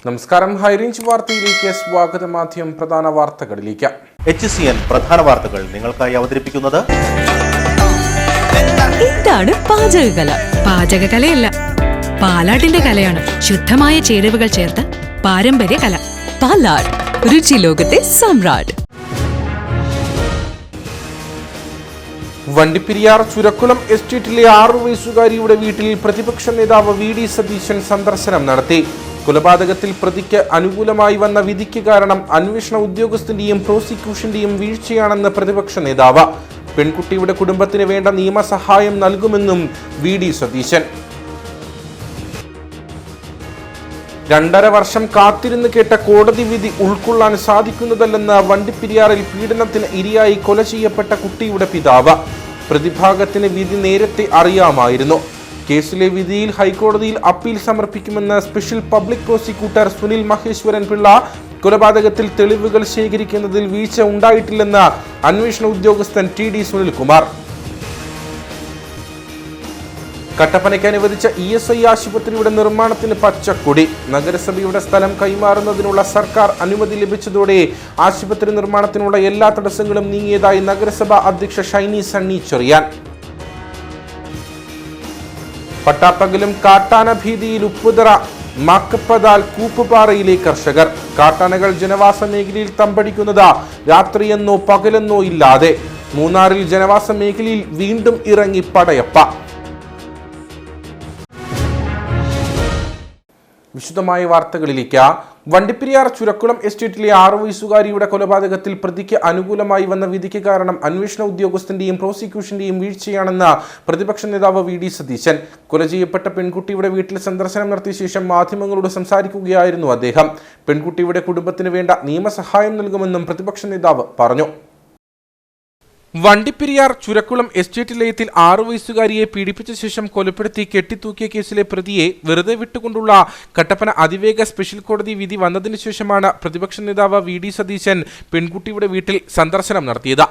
നമസ്കാരം. ഹൈറേഞ്ച് വാർത്തയിലേക്ക് സ്വാഗതം. ആദ്യം പ്രധാന വാർത്തകളിലേക്ക്. HCN പ്രധാന വാർത്തകൾ നിങ്ങൾക്കായി അവതരിപ്പിക്കുന്നത് എന്താണ് പാചകകല? പാചകകലയല്ല, പാലാട്ടിന്റെ കലയാണ്. ശുദ്ധമായ ചേരുവകൾ ചേർത്ത് പാരമ്പര്യ കല. പാലാട്, രുചി ലോകത്തെ സമ്രാട്ട്. വണ്ടിപ്പെരിയാർ ചുരക്കുളം എസ്റ്റേറ്റിലെ 6 വയസ്സുകാരിയുടെ വീട്ടിൽ പ്രതിപക്ഷ നേതാവ് VD സതീശൻ സന്ദർശനം നടത്തി. കൊലപാതകത്തിൽ പ്രതിക്ക് അനുകൂലമായി വന്ന വിധിക്ക് കാരണം അന്വേഷണ ഉദ്യോഗസ്ഥന്റെയും പ്രോസിക്യൂഷന്റെയും വീഴ്ചയാണെന്ന് പ്രതിപക്ഷ നേതാവ്. പെൺകുട്ടിയുടെ കുടുംബത്തിന് വേണ്ട നിയമസഹായം നൽകുമെന്നും VD സതീശൻ. 2.5 വർഷം കാത്തിരുന്ന് കേട്ട കോടതി വിധി ഉൾക്കൊള്ളാൻ സാധിക്കുന്നതല്ലെന്ന് വണ്ടിപ്പെരിയാറിൽ പീഡനത്തിന് ഇരയായി കൊല ചെയ്യപ്പെട്ട കുട്ടിയുടെ പിതാവ്. പ്രതിഭാഗത്തിന് വിധി നേരത്തെ അറിയാമായിരുന്നു. കേസിലെ വിധിയിൽ ഹൈക്കോടതിയിൽ അപ്പീൽ സമർപ്പിക്കുമെന്ന് special public prosecutor Sunil Maheshwaran Pillai. കൊലപാതകത്തിൽ തെളിവുകൾ ശേഖരിക്കുന്നതിൽ വീഴ്ച ഉണ്ടായിട്ടില്ലെന്ന് അന്വേഷണ ഉദ്യോഗസ്ഥൻ TD സുനിൽകുമാർ. കട്ടപ്പനയ്ക്ക് അനുവദിച്ച ESI ആശുപത്രിയുടെ നിർമ്മാണത്തിന് പച്ചക്കൊടി. നഗരസഭയുടെ സ്ഥലം കൈമാറുന്നതിനുള്ള സർക്കാർ അനുമതി ലഭിച്ചതോടെ ആശുപത്രി നിർമ്മാണത്തിനുള്ള എല്ലാ തടസ്സങ്ങളും നീങ്ങിയതായി നഗരസഭാ അധ്യക്ഷ ഷൈനി സണ്ണി ചെറിയാൻ. പട്ടാപ്പകലും കാട്ടാന ഭീതിയിൽ ഉപ്പുതറ മാക്കപ്പതാൽ കൂപ്പുപാറയിലെ കർഷകർ. കാട്ടാനകൾ ജനവാസ മേഖലയിൽ തമ്പടിക്കുന്നത് രാത്രിയെന്നോ പകലെന്നോ ഇല്ലാതെ. മൂന്നാറിൽ ജനവാസ മേഖലയിൽ വീണ്ടും ഇറങ്ങി പടയപ്പ. വിശദമായ വാർത്തകളിലേക്ക്. വണ്ടിപ്പെരിയാർ ചുരക്കുളം എസ്റ്റേറ്റിലെ 6 വയസ്സുകാരിയുടെ കൊലപാതകത്തിൽ പ്രതിക്ക് അനുകൂലമായി വന്ന വിധിക്ക് കാരണം അന്വേഷണ ഉദ്യോഗസ്ഥന്റെയും പ്രോസിക്യൂഷന്റെയും വീഴ്ചയാണെന്ന് പ്രതിപക്ഷ നേതാവ് VD സതീശൻ. കൊല ചെയ്യപ്പെട്ട പെൺകുട്ടിയുടെ വീട്ടിൽ സന്ദർശനം നടത്തിയ ശേഷം മാധ്യമങ്ങളോട് സംസാരിക്കുകയായിരുന്നു അദ്ദേഹം. പെൺകുട്ടിയുടെ കുടുംബത്തിന് വേണ്ട നിയമസഹായം നൽകുമെന്നും പ്രതിപക്ഷ നേതാവ് പറഞ്ഞു. വണ്ടിപ്പെരിയാർ ചുരക്കുളം എസ്റ്റേറ്റ് ലയത്തിൽ 6 വയസ്സുകാരിയെ പീഡിപ്പിച്ച ശേഷം കൊലപ്പെടുത്തി കെട്ടിത്തൂക്കിയ കേസിലെ പ്രതിയെ വെറുതെ വിട്ടുകൊണ്ടുള്ള കട്ടപ്പന അതിവേഗ സ്പെഷ്യൽ കോടതി വിധി വന്നതിനു ശേഷമാണ് പ്രതിപക്ഷ നേതാവ് VD സതീശൻ പെൺകുട്ടിയുടെ വീട്ടിൽ സന്ദർശനം നടത്തിയത്.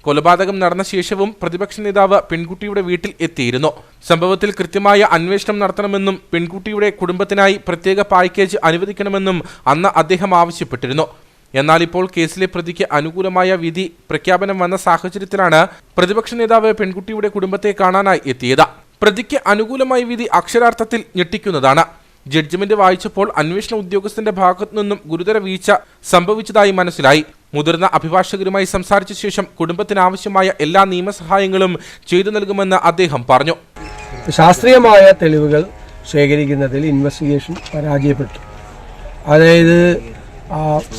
കൊലപാതകം നടന്ന ശേഷവും പ്രതിപക്ഷ നേതാവ് പെൺകുട്ടിയുടെ വീട്ടിൽ എത്തിയിരുന്നു. സംഭവത്തിൽ കൃത്യമായ അന്വേഷണം നടത്തണമെന്നും പെൺകുട്ടിയുടെ കുടുംബത്തിനായി പ്രത്യേക പാക്കേജ് അനുവദിക്കണമെന്നും അന്ന് അദ്ദേഹം ആവശ്യപ്പെട്ടിരുന്നു. എന്നാൽ ഇപ്പോൾ കേസിലെ പ്രതിക്ക് അനുകൂലമായ വിധി പ്രഖ്യാപനം വന്ന സാഹചര്യത്തിലാണ് പ്രതിപക്ഷ നേതാവ് പെൺകുട്ടിയുടെ കുടുംബത്തെ കാണാനായി എത്തിയത്. പ്രതിക്ക് അനുകൂലമായ വിധി അക്ഷരാർത്ഥത്തിൽ ഞെട്ടിക്കുന്നതാണ്. ജഡ്ജ്മെന്റ് വായിച്ചപ്പോൾ അന്വേഷണ ഉദ്യോഗസ്ഥന്റെ ഭാഗത്തു നിന്നും ഗുരുതര വീഴ്ച സംഭവിച്ചതായി മനസ്സിലായി. മുതിർന്ന അഭിഭാഷകരുമായി സംസാരിച്ച ശേഷം കുടുംബത്തിനാവശ്യമായ എല്ലാ നിയമസഹായങ്ങളും ചെയ്തു നൽകുമെന്ന് അദ്ദേഹം പറഞ്ഞു. ശാസ്ത്രീയമായ തെളിവുകൾ ശേഖരിക്കുന്നതിൽ ഇൻവെസ്റ്റിഗേഷൻ പരാജയപ്പെട്ടു. അതായത്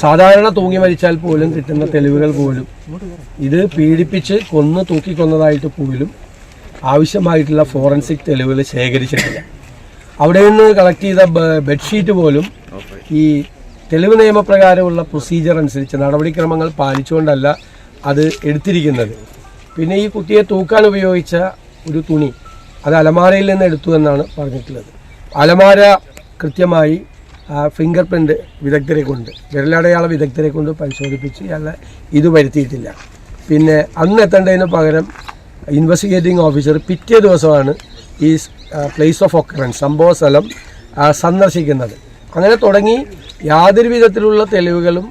സാധാരണ തൂങ്ങി മരിച്ചാൽ പോലും കിട്ടുന്ന തെളിവുകൾ പോലും ഇത് പീഡിപ്പിച്ച് തൂക്കിക്കൊന്നതായിട്ട് പോലും ആവശ്യമായിട്ടുള്ള ഫോറൻസിക് തെളിവുകൾ ശേഖരിച്ചിട്ടില്ല. അവിടെ നിന്ന് കളക്ട് ചെയ്ത ബെഡ്ഷീറ്റ് പോലും ഈ തെളിവ് നിയമപ്രകാരമുള്ള പ്രൊസീജിയർ അനുസരിച്ച് നടപടിക്രമങ്ങൾ പാലിച്ചുകൊണ്ടല്ല അത് എടുത്തിരിക്കുന്നത്. പിന്നെ ഈ കുട്ടിയെ തൂക്കാൻ ഉപയോഗിച്ച ഒരു തുണി അത് അലമാരയിൽ നിന്ന് എടുത്തു എന്നാണ് പറഞ്ഞിട്ടുള്ളത്. അലമാര കൃത്യമായി ഫിംഗർ പ്രിൻ്റ് വിദഗ്ധരെ കൊണ്ട്, വിരലടയാള വിദഗ്ധരെ കൊണ്ട് പരിശോധിപ്പിച്ച് അയാളെ ഇത് വരുത്തിയിട്ടില്ല. പിന്നെ അന്ന് എത്തേണ്ടതിന് പകരം ഇൻവെസ്റ്റിഗേറ്റിംഗ് ഓഫീസർ പിറ്റേ ദിവസമാണ് ഈ പ്ലേസ് ഓഫ് ഒക്കറൻസ്, സംഭവ സ്ഥലം സന്ദർശിക്കുന്നത്. അങ്ങനെ തുടങ്ങി യാതൊരു വിധത്തിലുള്ള തെളിവുകളും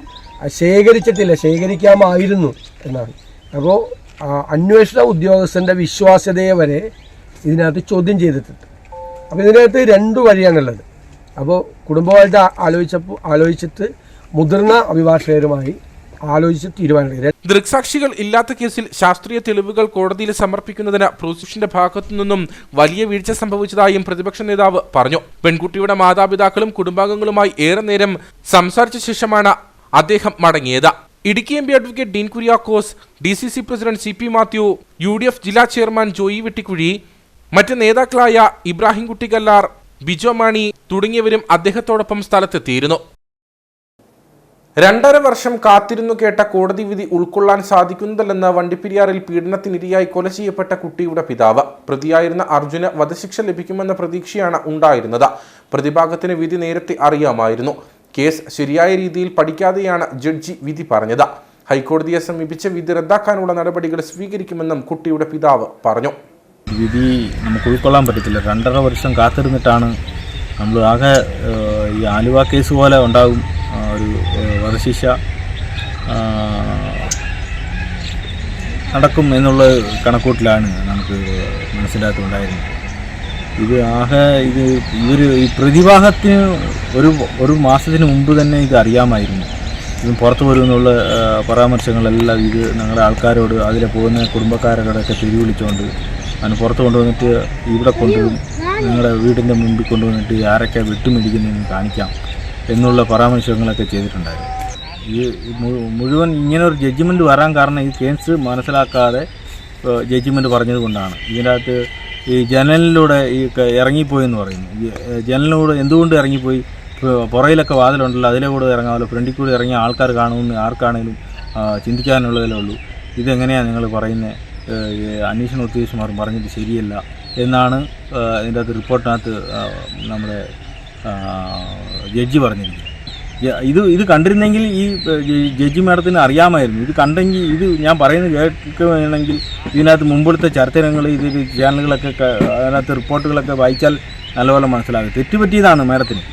ശേഖരിക്കാമായിരുന്നു എന്നാണ്. അപ്പോൾ അന്വേഷണ ഉദ്യോഗസ്ഥൻ്റെ വിശ്വാസ്യതയെ വരെ ഇതിനകത്ത് ചോദ്യം ചെയ്തിട്ടുണ്ട്. അപ്പോൾ ഇതിനകത്ത് 2 വഴിയാണുള്ളത്. അപ്പോൾ കുടുംബമായിട്ട് ആലോചിച്ചിട്ട് മുതിർന്ന അഭിഭാഷകരുമായി ആലോചിച്ച് തീരുമാനം. ദൃക്സാക്ഷികൾ ഇല്ലാത്ത കേസിൽ ശാസ്ത്രീയ തെളിവുകൾ കോടതിയിൽ സമർപ്പിക്കുന്നതിന് പ്രോസിക്യൂഷന്റെ ഭാഗത്തു നിന്നും വലിയ വീഴ്ച സംഭവിച്ചതായും പ്രതിപക്ഷ നേതാവ് പറഞ്ഞു. പെൺകുട്ടിയുടെ മാതാപിതാക്കളും കുടുംബാംഗങ്ങളുമായി ഏറെ നേരം സംസാരിച്ച ശേഷമാണ് അദ്ദേഹം മടങ്ങിയത്. Idukki MP advocate Dean Kuriakose, DCC president CP Mathew, UDF ജില്ലാ ചെയർമാൻ ജോയി വെട്ടിക്കുഴി, മറ്റ് നേതാക്കളായ ഇബ്രാഹിം കുട്ടികല്ലാർ, ബിജോ മാണി തുടങ്ങിയവരും അദ്ദേഹത്തോടൊപ്പം സ്ഥലത്തെത്തിയിരുന്നു. 2.5 വർഷം കാത്തിരുന്നു കേട്ട കോടതി വിധി ഉൾക്കൊള്ളാൻ സാധിക്കുന്നതല്ലെന്ന് വണ്ടിപ്പെരിയാറിൽ പീഡനത്തിനിരയായി കൊല ചെയ്യപ്പെട്ട കുട്ടിയുടെ പിതാവ്. പ്രതിയായിരുന്ന അർജുന് വധശിക്ഷ ലഭിക്കുമെന്ന പ്രതീക്ഷയാണ് ഉണ്ടായിരുന്നത്. പ്രതിഭാഗത്തിന് വിധി നേരത്തെ അറിയാമായിരുന്നു. കേസ് ശരിയായ രീതിയിൽ പഠിക്കാതെയാണ് ജഡ്ജി വിധി പറഞ്ഞത്. ഹൈക്കോടതിയെ സമീപിച്ച് വിധി റദ്ദാക്കാനുള്ള നടപടികൾ സ്വീകരിക്കുമെന്നും കുട്ടിയുടെ പിതാവ് പറഞ്ഞു. വിധി നമുക്ക് ഉൾക്കൊള്ളാൻ പറ്റത്തില്ല. 2.5 വർഷം കാത്തിരുന്നിട്ടാണ് നമ്മൾ ആകെ ഈ ആലുവ കേസ് പോലെ ഉണ്ടാകും ഒരു വധശിക്ഷ നടക്കും എന്നുള്ള കണക്കൂട്ടിലാണ് നമുക്ക് മനസ്സിലാക്കുന്നുണ്ടായിരുന്നത്. ഇത് ഈ പ്രതിഭാഗത്തിന് ഒരു മാസത്തിന് മുമ്പ് തന്നെ ഇത് അറിയാമായിരുന്നു. ഇത് പുറത്തു വരുമെന്നുള്ള പരാമർശങ്ങളെല്ലാം ഇത് ഞങ്ങളുടെ ആൾക്കാരോട് അതിലെ പോകുന്ന കുടുംബക്കാരോടൊക്കെ തിരിവിളിച്ചുകൊണ്ട് അതിന് പുറത്ത് കൊണ്ടുവന്നിട്ട് ഇവിടെ കൊണ്ടുവരും, നിങ്ങളുടെ വീടിൻ്റെ മുമ്പിൽ കൊണ്ടുവന്നിട്ട് ആരൊക്കെ വിട്ടുമിടിക്കുന്നതെന്ന് കാണിക്കാം എന്നുള്ള പരാമർശങ്ങളൊക്കെ ചെയ്തിട്ടുണ്ടായിരുന്നു. ഈ മുഴുവൻ ഇങ്ങനെ ഒരു ജഡ്ജിമെൻറ്റ് വരാൻ കാരണം ഈ കേസ് മനസ്സിലാക്കാതെ ജഡ്ജിമെൻറ്റ് പറഞ്ഞത് കൊണ്ടാണ്. ഇതിൻ്റെ അകത്ത് ഈ ജനലിലൂടെ ഈ ഇറങ്ങിപ്പോയി എന്ന് പറയുന്നു. ഈ ജനലിലൂടെ എന്തുകൊണ്ട് ഇറങ്ങിപ്പോയി? പുറയിലൊക്കെ വാതിലുണ്ടല്ലോ, അതിലെ കൂടെ ഇറങ്ങാമല്ലോ, ഫ്രണ്ടിൽ കൂടെ ഇറങ്ങിയ ആൾക്കാർ കാണുമെന്ന് ആർക്കാണെങ്കിലും ചിന്തിക്കാനുള്ളതേ ഉള്ളൂ. ഇതെങ്ങനെയാണ് നിങ്ങൾ പറയുന്നത്? അന്വേഷണ ഉദ്യോഗസ്ഥന്മാർ പറഞ്ഞിട്ട് ശരിയല്ല എന്നാണ് ഇതിൻ്റെ അകത്ത് റിപ്പോർട്ടിനകത്ത് നമ്മുടെ ജഡ്ജി പറഞ്ഞിരിക്കുന്നത്. ഇത് കണ്ടിരുന്നെങ്കിൽ ഈ ജഡ്ജി മാഡത്തിന് അറിയാമായിരുന്നു. ഇത് കണ്ടെങ്കിൽ ഇത് ഞാൻ പറയുന്നത് കേൾക്കുകയാണെങ്കിൽ ഇതിനകത്ത് മുമ്പെടുത്ത ചരിത്രങ്ങൾ ഇതിൽ ചാനലുകളൊക്കെ അതിനകത്ത് റിപ്പോർട്ടുകളൊക്കെ വായിച്ചാൽ നല്ലപോലെ മനസ്സിലാകും. തെറ്റുപറ്റിയതാണ് മാഡത്തിന്.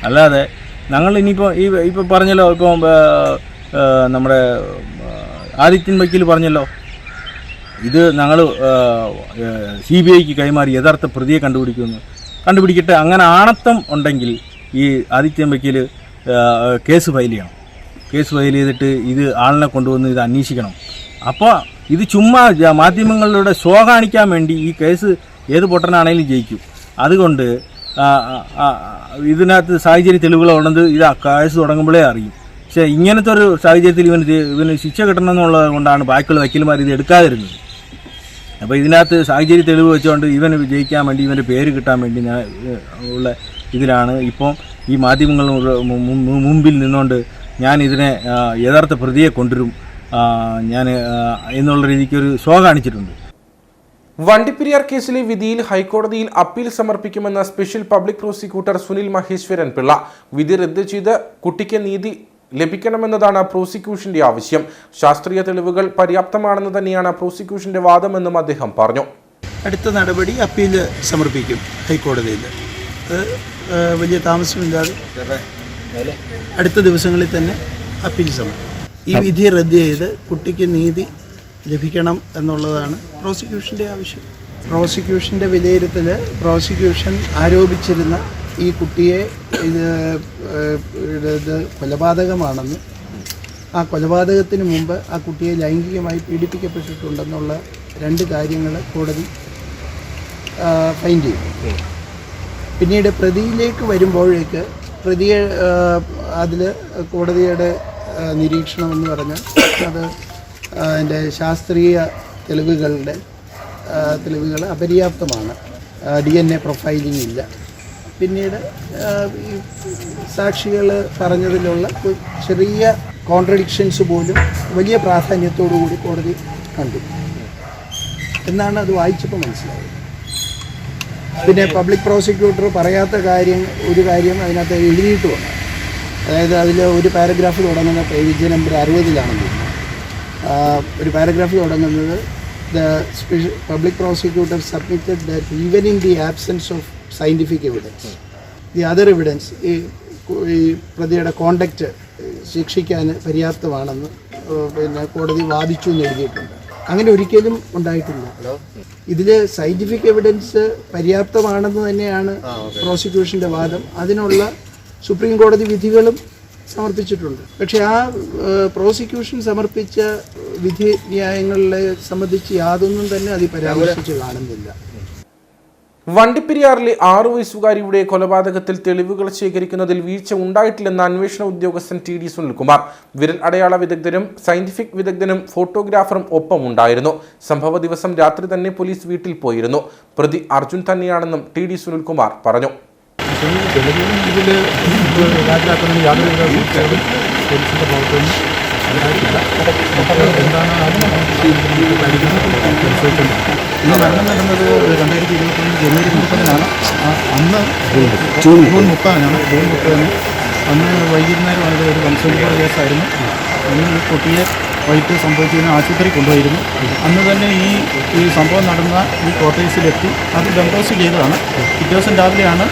അല്ലാതെ ഞങ്ങൾ ഇനിയിപ്പോൾ ഇപ്പോൾ പറഞ്ഞല്ലോ, ഇപ്പോൾ നമ്മുടെ ആദിത്യൻ വക്കീൽ പറഞ്ഞല്ലോ, ഇത് ഞങ്ങൾ CBIക്ക് കൈമാറി യഥാർത്ഥ പ്രതിയെ കണ്ടുപിടിക്കട്ടെ. അങ്ങനെ ആണത്തം ഉണ്ടെങ്കിൽ ഈ ആദിത്യൻ വക്കീൽ കേസ് ഫയൽ ചെയ്യണം. കേസ് ഫയൽ ചെയ്തിട്ട് ഇത് ആളിനെ കൊണ്ടുവന്ന് ഇത് അന്വേഷിക്കണം. അപ്പോൾ ഇത് ചുമ്മാ മാധ്യമങ്ങളിലൂടെ ഷോ കാണിക്കാൻ വേണ്ടി ഈ കേസ് ഏത് പൊട്ടനാണെങ്കിലും ജയിക്കും. അതുകൊണ്ട് ഇതിനകത്ത് സാഹചര്യ തെളിവുകളുണ്ടെന്ന് ഇത് കേസ് തുടങ്ങുമ്പോഴേ അറിയും. പക്ഷേ ഇങ്ങനത്തെ ഒരു സാഹചര്യത്തിൽ ഇവന് ശിക്ഷ കിട്ടണമെന്നുള്ളത് കൊണ്ടാണ് ബാക്കിയുള്ള വക്കീൽമാർ ഇത് എടുക്കാതിരുന്നത്. അപ്പോൾ ഇതിനകത്ത് സാഹചര്യ തെളിവ് വെച്ചുകൊണ്ട് ഇവന് ജയിക്കാൻ വേണ്ടി, ഇവൻ്റെ പേര് കിട്ടാൻ വേണ്ടി ഉള്ള ഇതിലാണ് ഇപ്പം ഈ മാധ്യമങ്ങൾ മുമ്പിൽ നിന്നുകൊണ്ട് ഞാൻ ഇതിനെ യഥാർത്ഥ പ്രതിയെ കൊണ്ടുവരും ഞാൻ എന്നുള്ള രീതിക്ക് ഒരു ഷോ കാണിച്ചിട്ടുണ്ട്. വണ്ടിപ്പെരിയാർ കേസിലെ വിധിയിൽ ഹൈക്കോടതിയിൽ അപ്പീൽ സമർപ്പിക്കുമെന്ന special public prosecutor Sunil Maheshwaran Pillai വിധി റദ്ദ് ചെയ്ത് കുട്ടിക്ക് നീതി ലഭിക്കണമെന്നതാണ് പ്രോസിക്യൂഷന്റെ ആവശ്യം. ശാസ്ത്രീയ തെളിവുകൾ പര്യാപ്തമാണെന്ന് തന്നെയാണ് പ്രോസിക്യൂഷന്റെ വാദമെന്നും അദ്ദേഹം പറഞ്ഞു. അടുത്ത നടപടി അപ്പീൽ സമർപ്പിക്കും ഹൈക്കോടതിയിൽ. വലിയ താമസമില്ലാതെ അടുത്ത ദിവസങ്ങളിൽ തന്നെ അപ്പീൽ സമർപ്പിക്കും. ഈ വിധി റദ്ദ് ചെയ്ത് കുട്ടിക്ക് നീതി ലഭിക്കണം എന്നുള്ളതാണ് പ്രോസിക്യൂഷൻ്റെ ആവശ്യം. പ്രോസിക്യൂഷൻ്റെ വിലയിരുത്തൽ, പ്രോസിക്യൂഷൻ ആരോപിച്ചിരുന്ന ഈ കുട്ടിയെ ഇത് കൊലപാതകമാണെന്ന്, ആ കൊലപാതകത്തിന് മുമ്പ് ആ കുട്ടിയെ ലൈംഗികമായി പീഡിപ്പിക്കപ്പെട്ടിട്ടുണ്ടെന്നുള്ള 2 കാര്യങ്ങൾ കോടതി ഫൈൻഡ് ചെയ്തു. പിന്നീട് പ്രതിയിലേക്ക് വരുമ്പോഴേക്ക് പ്രതിയെ അതിൽ കോടതിയുടെ നിരീക്ഷണം എന്ന് പറഞ്ഞാൽ അത് അതിൻ്റെ ശാസ്ത്രീയ തെളിവുകൾ അപര്യാപ്തമാണ്. DNA പ്രൊഫൈലിംഗ് ഇല്ല. പിന്നീട് ഈ സാക്ഷികൾ പറഞ്ഞതിലുള്ള ചെറിയ കോൺട്രഡിക്ഷൻസ് പോലും വലിയ പ്രാധാന്യത്തോടു കൂടി കോടതി കണ്ടു എന്നാണ് അത് വായിച്ചപ്പോൾ മനസ്സിലായത്. പിന്നെ പബ്ലിക് പ്രോസിക്യൂട്ടർ പറയാത്ത ഒരു കാര്യം അതിനകത്ത് എഴുതിയിട്ടുമുണ്ട്. അതായത് അതിൽ ഒരു പാരഗ്രാഫ് തുടങ്ങുന്ന പേജ് നമ്പർ 60-ലാണെന്ന് തോന്നുന്നു. ഒരു പാരഗ്രാഫ് തുടങ്ങുന്നത് the public prosecutor submitted that even in the absence of scientific evidence the other evidence ഈ പ്രതിയുടെ കോണ്ടക്റ്റ് ശിക്ഷിക്കാൻ പര്യാപ്തമാണെന്ന് പിന്നെ കോടതി വാദിച്ചു എന്ന് എഴുതിയിട്ടുണ്ട്. അങ്ങനെ ഒരിക്കലും ഉണ്ടായിട്ടില്ല. ഇതിൽ സയൻറ്റിഫിക് എവിഡൻസ് പര്യാപ്തമാണെന്ന് തന്നെയാണ് പ്രോസിക്യൂഷൻ്റെ വാദം. അതിനുള്ള സുപ്രീം കോടതി വിധികളും സമർപ്പിച്ചിട്ടുണ്ട്. പക്ഷേ ആ പ്രോസിക്യൂഷൻ സമർപ്പിച്ച വിധി ന്യായങ്ങളെ സംബന്ധിച്ച് യാതൊന്നും തന്നെ അത് പരാമർശിച്ച് കാണുന്നില്ല. വണ്ടിപ്പെരിയാറിലെ 6 വയസ്സുകാരിയുടെ കൊലപാതകത്തിൽ തെളിവുകൾ ശേഖരിക്കുന്നതിൽ വീഴ്ച ഉണ്ടായിട്ടില്ലെന്ന അന്വേഷണ ഉദ്യോഗസ്ഥൻ TD സുനിൽകുമാർ. വിരൽ അടയാള വിദഗ്ധരും സയന്റിഫിക് വിദഗ്ധനും ഫോട്ടോഗ്രാഫറും ഒപ്പമുണ്ടായിരുന്നു. സംഭവ ദിവസം രാത്രി തന്നെ പോലീസ് വീട്ടിൽ പോയിരുന്നു. പ്രതി അർജുൻ തന്നെയാണെന്നും TD സുനിൽകുമാർ പറഞ്ഞു. ഈ മരണം നടന്നത് 2021 ജനുവരി 30-നാണ്. അന്ന് ജൂൺ 30-നാണ്. ജൂൺ 30-ന് അന്ന് വൈകുന്നേരമാണ്. ഒരു കൺസ്യൂമർ കേസായിരുന്നു. അന്ന് ഈ കുട്ടിയെ വൈകിട്ട് സംഭവിച്ചതിന് ആശുപത്രി കൊണ്ടുപോയിരുന്നു. അന്ന് തന്നെ ഈ സംഭവം നടന്ന ഈ ക്വാർട്ടേഴ്സിലെത്തി അത് ഡംപോസ് ചെയ്തതാണ്. പിറ്റേ ദിവസം രാവിലെയാണ്